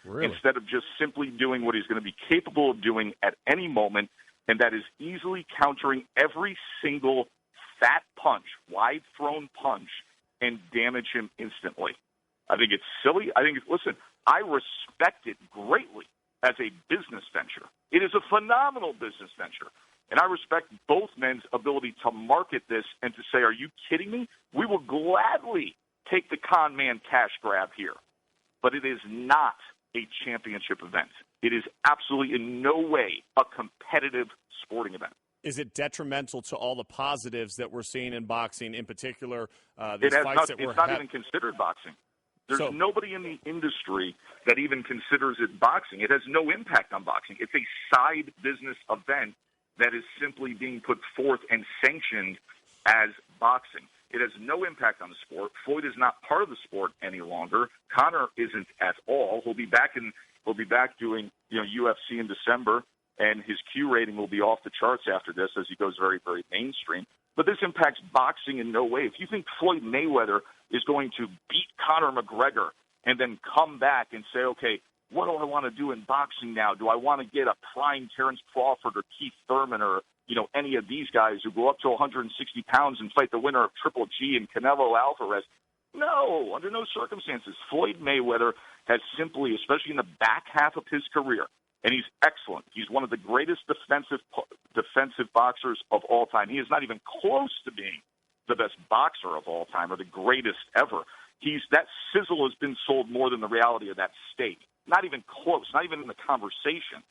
Really? Instead of just simply doing what he's going to be capable of doing at any moment, and that is easily countering every single fat punch, wide-thrown punch, and damage him instantly. I think it's silly. Listen, I respect it greatly as a business venture. It is a phenomenal business venture. And I respect both men's ability to market this and to say, are you kidding me? We will gladly take the con man cash grab here. But it is not a championship event. It is absolutely in no way a competitive sporting event. Is it detrimental to all the positives that we're seeing in boxing, in particular It's not even considered boxing. There's So- nobody in the industry that even considers it boxing. It has no impact on boxing. It's a side business event that is simply being put forth and sanctioned as boxing. It has no impact on the sport. Floyd is not part of the sport any longer. Conor isn't at all. He'll be back doing UFC in December, and his Q rating will be off the charts after this as he goes very, very mainstream. But this impacts boxing in no way. If you think Floyd Mayweather is going to beat Conor McGregor and then come back and say, okay, what do I want to do in boxing now? Do I want to get a prime Terrence Crawford or Keith Thurman or any of these guys who go up to 160 pounds and fight the winner of Triple G and Canelo Alvarez. No, under no circumstances. Floyd Mayweather has simply, especially in the back half of his career, and he's excellent. He's one of the greatest defensive boxers of all time. He is not even close to being the best boxer of all time or the greatest ever. That sizzle has been sold more than the reality of that steak. Not even close, not even in the conversation.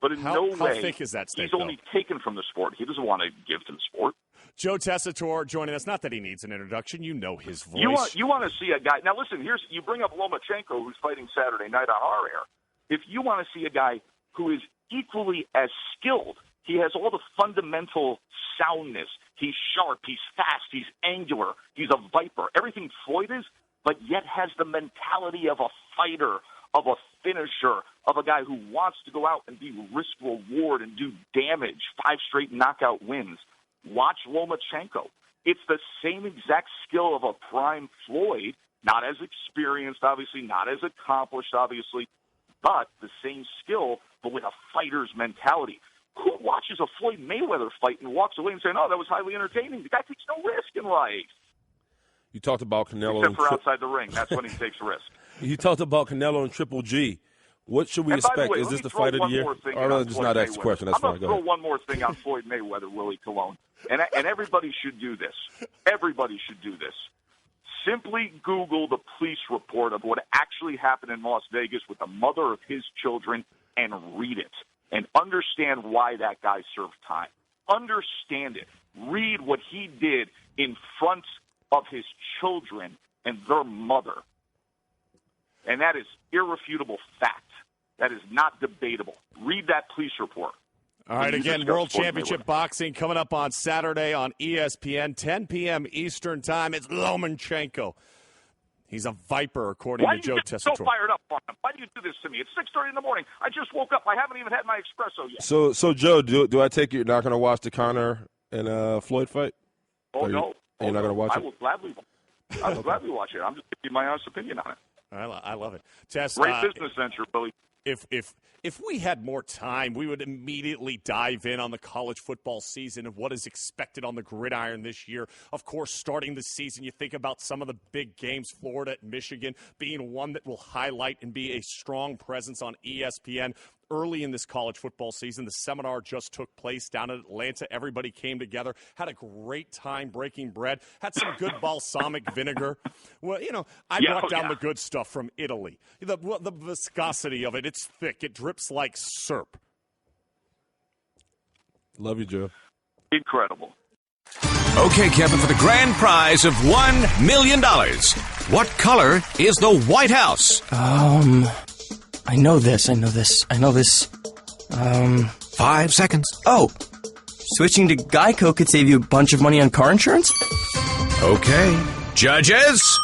But in no way, how thick is that steak, he's only taken from the sport. He doesn't want to give to the sport. Joe Tessitore joining us. Not that he needs an introduction. You know his voice. You want to see a guy. Now, listen, you bring up Lomachenko, who's fighting Saturday night on our air. If you want to see a guy who is equally as skilled, he has all the fundamental soundness. He's sharp. He's fast. He's angular. He's a viper. Everything Floyd is, but yet has the mentality of a fighter, of a finisher, of a guy who wants to go out and be risk-reward and do damage, 5 straight knockout wins. Watch Lomachenko. It's the same exact skill of a prime Floyd, not as experienced, obviously, not as accomplished, obviously, but the same skill, but with a fighter's mentality. Who watches a Floyd Mayweather fight and walks away and saying, oh, that was highly entertaining? The guy takes no risk in life. You talked about Canelo. Except for outside the ring. That's when he takes risk. You talked about Canelo and Triple G. What should we expect? Is this the fight of the year? Or no, just not ask the question. That's fine. I'm going to throw one more thing on Floyd Mayweather, Willie Colon. And everybody should do this. Everybody should do this. Simply Google the police report of what actually happened in Las Vegas with the mother of his children and read it. And understand why that guy served time. Understand it. Read what he did in front of his children and their mother. And that is irrefutable fact. That is not debatable. Read that police report. All right, again, World Championship Boxing coming up on Saturday on ESPN, 10 p.m. Eastern Time. It's Lomachenko. He's a viper, according to Joe Tessitore. Why are you so fired up on him? Why do you do this to me? It's 6:30 in the morning. I just woke up. I haven't even had my espresso yet. So Joe, do I take it you're not going to watch the Conor and Floyd fight? Oh, no. You're not going to watch it? I will gladly watch it. I'm just giving you my honest opinion on it. I love it. Tess, great business venture, Billy. If we had more time, we would immediately dive in on the college football season and what is expected on the gridiron this year. Of course, starting the season, you think about some of the big games, Florida and Michigan being one that will highlight and be a strong presence on ESPN. Early in this college football season, the seminar just took place down in Atlanta. Everybody came together, had a great time breaking bread, had some good balsamic vinegar. Well, I brought down the good stuff from Italy. The viscosity of it, it's thick. It drips like syrup. Love you, Joe. Incredible. Okay, Kevin, for the grand prize of $1 million, what color is the White House? I know this. 5 seconds. Oh, switching to Geico could save you a bunch of money on car insurance? Okay. Judges?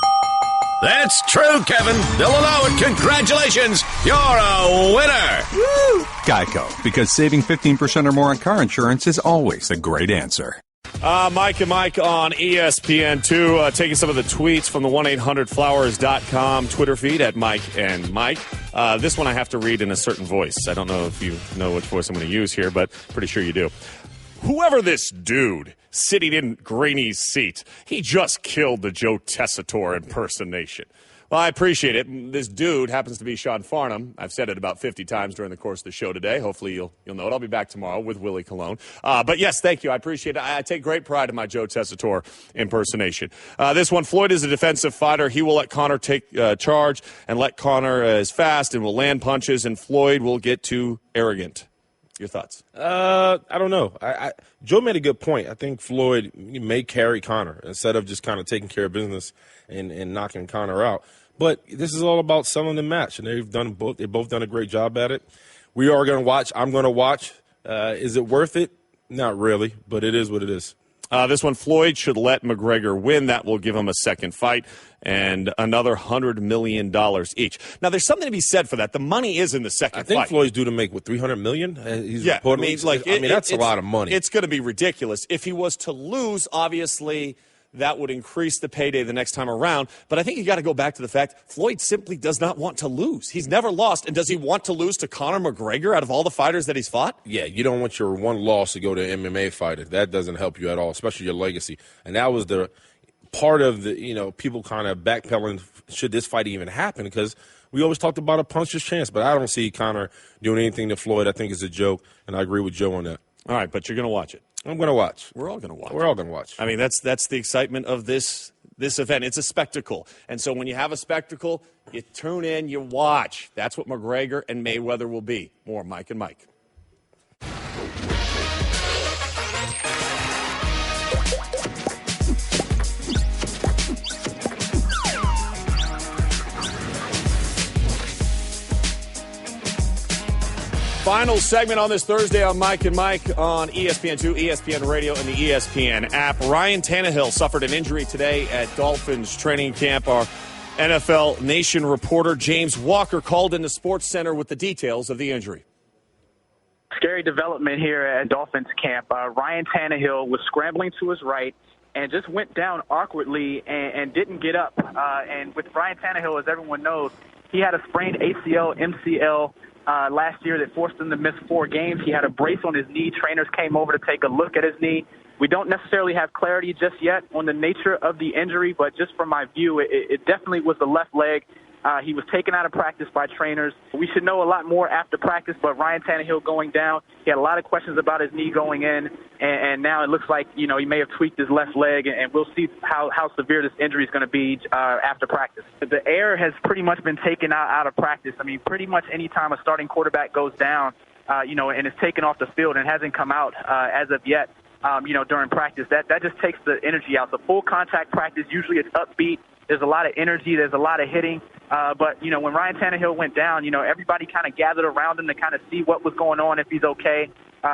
That's true, Kevin. They'll allow it. Congratulations. You're a winner. Woo! Geico, because saving 15% or more on car insurance is always a great answer. Mike and Mike on ESPN2, taking some of the tweets from the 1-800-Flowers.com Twitter feed at Mike and Mike. This one I have to read in a certain voice. I don't know if you know which voice I'm going to use here, but pretty sure you do. Whoever this dude sitting in Greeny's seat, he just killed the Joe Tessitore impersonation. Well, I appreciate it. This dude happens to be Sean Farnham. I've said it about 50 times during the course of the show today. Hopefully you'll know it. I'll be back tomorrow with Willie Colon. But yes, thank you. I appreciate it. I take great pride in my Joe Tessitore impersonation. This one, Floyd is a defensive fighter. He will let Conor take charge and let Conor is fast and will land punches, and Floyd will get too arrogant. Your thoughts? I don't know. Joe made a good point. I think Floyd may carry Conor instead of just kind of taking care of business and knocking Conor out. But this is all about selling the match, and they've both done a great job at it. We are going to watch. I'm going to watch. Is it worth it? Not really, but it is what it is. This one, Floyd should let McGregor win. That will give him a second fight and another $100 million each. Now, there's something to be said for that. The money is in the second fight. I think Floyd's due to make, $300 million? That's a lot of money. It's going to be ridiculous. If he was to lose, obviously, that would increase the payday the next time around. But I think you got to go back to the fact Floyd simply does not want to lose. He's never lost. And does he want to lose to Conor McGregor out of all the fighters that he's fought? Yeah, you don't want your one loss to go to an MMA fighter. That doesn't help you at all, especially your legacy. And that was the part of the, people kind of backpedaling, should this fight even happen? Because we always talked about a puncher's chance, but I don't see Conor doing anything to Floyd. I think it's a joke, and I agree with Joe on that. All right, but you're going to watch it. I'm going to watch. We're all going to watch. We're all going to watch. I mean, that's the excitement of this event. It's a spectacle. And so when you have a spectacle, you tune in, you watch. That's what McGregor and Mayweather will be. More Mike and Mike. Final segment on this Thursday on Mike and Mike on ESPN2, ESPN Radio, and the ESPN app. Ryan Tannehill suffered an injury today at Dolphins training camp. Our NFL Nation reporter James Walker called into Sports Center with the details of the injury. Scary development here at Dolphins camp. Ryan Tannehill was scrambling to his right and just went down awkwardly and didn't get up. And with Ryan Tannehill, as everyone knows, he had a sprained ACL, MCL, last year that forced him to miss 4 games. He had a brace on his knee. Trainers came over to take a look at his knee. We don't necessarily have clarity just yet on the nature of the injury, but just from my view, it definitely was the left leg. He was taken out of practice by trainers. We should know a lot more after practice, but Ryan Tannehill going down, he had a lot of questions about his knee going in, and now it looks like, he may have tweaked his left leg, and we'll see how severe this injury is going to be after practice. The air has pretty much been taken out of practice. I mean, pretty much any time a starting quarterback goes down, and is taken off the field and hasn't come out as of yet, during practice, that just takes the energy out. The full contact practice, usually it's upbeat. There's a lot of energy. There's a lot of hitting. But, when Ryan Tannehill went down, everybody kind of gathered around him to kind of see what was going on, if he's okay.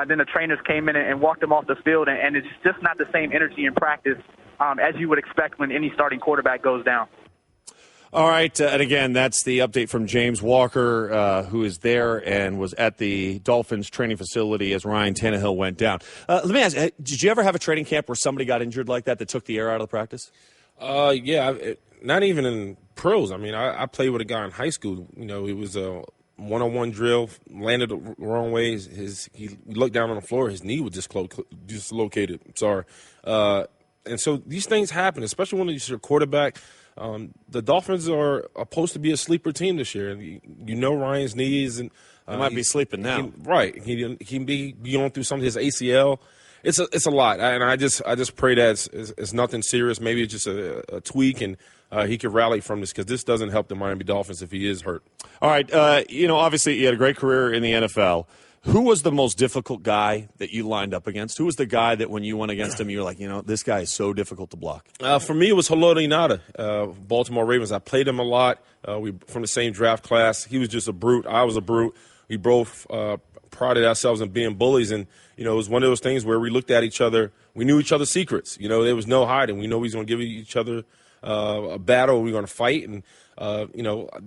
Then the trainers came in and walked him off the field, and it's just not the same energy in practice as you would expect when any starting quarterback goes down. All right, and again, that's the update from James Walker, who is there and was at the Dolphins training facility as Ryan Tannehill went down. Let me ask, did you ever have a training camp where somebody got injured like that took the air out of the practice? Yeah, not even in pros. I mean, I played with a guy in high school. It was a one-on-one drill, landed the wrong way. He looked down on the floor. His knee was dislocated. Sorry. And so these things happen, especially when it's your quarterback. The Dolphins are supposed to be a sleeper team this year. Ryan's knees, and he might be sleeping now. Right. He can be going through some of his ACL. It's a lot, and I just pray that it's nothing serious. Maybe it's just a tweak, and he could rally from this, because this doesn't help the Miami Dolphins if he is hurt. All right, obviously you had a great career in the NFL. Who was the most difficult guy that you lined up against? Who was the guy that when you went against him, you were like, this guy is so difficult to block? For me, it was Haloti Ngata, Baltimore Ravens. I played him a lot. We from the same draft class. He was just a brute. I was a brute. We both prided ourselves in being bullies, and it was one of those things where we looked at each other. We knew each other's secrets. There was no hiding. We know we was going to give each other a battle. We were going to fight, and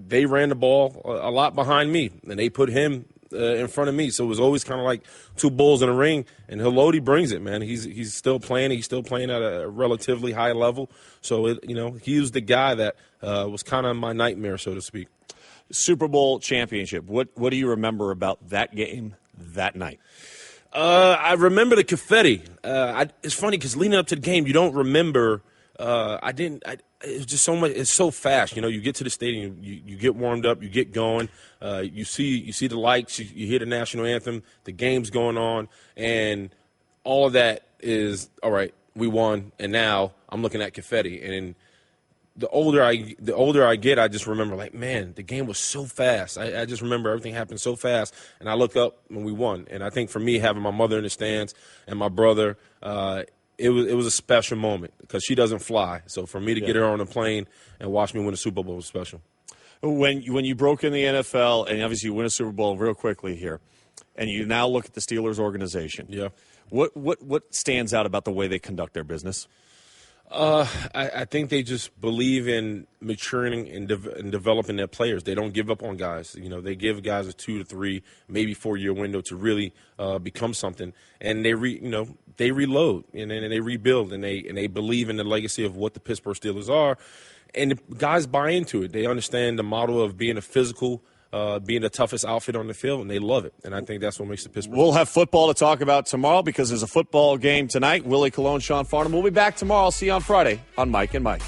they ran the ball a lot behind me, and they put him in front of me. So it was always kind of like two bulls in a ring, and Haloti brings it, man. He's still playing. He's still playing at a relatively high level. So he was the guy that was kind of my nightmare, so to speak. Super Bowl championship. What do you remember about that game that night? I remember the confetti. It's funny because leading up to the game, you don't remember. It's just so much. It's so fast. You get to the stadium, you get warmed up, you get going. You see the lights, you hear the national anthem, the game's going on, and all of that is all right. We won, and now I'm looking at confetti. And the older I get, I just remember, like, man, the game was so fast. I just remember everything happened so fast, and I look up when we won. And I think for me, having my mother in the stands and my brother, it was a special moment because she doesn't fly. So for me to get her on a plane and watch me win a Super Bowl was special. When you broke in the NFL, and obviously you win a Super Bowl real quickly here, and you now look at the Steelers organization. Yeah. What stands out about the way they conduct their business? I think they just believe in maturing and developing their players. They don't give up on guys. You know, they give guys a 2 to 3, maybe 4-year window to really become something. And they reload and they rebuild and they believe in the legacy of what the Pittsburgh Steelers are. And the guys buy into it. They understand the model of being a physical, being the toughest outfit on the field, and they love it. And I think that's what makes the Pittsburgh. We'll have football to talk about tomorrow because there's a football game tonight. Willie Colon, Sean Farnham. We'll be back tomorrow. I'll see you on Friday on Mike and Mike.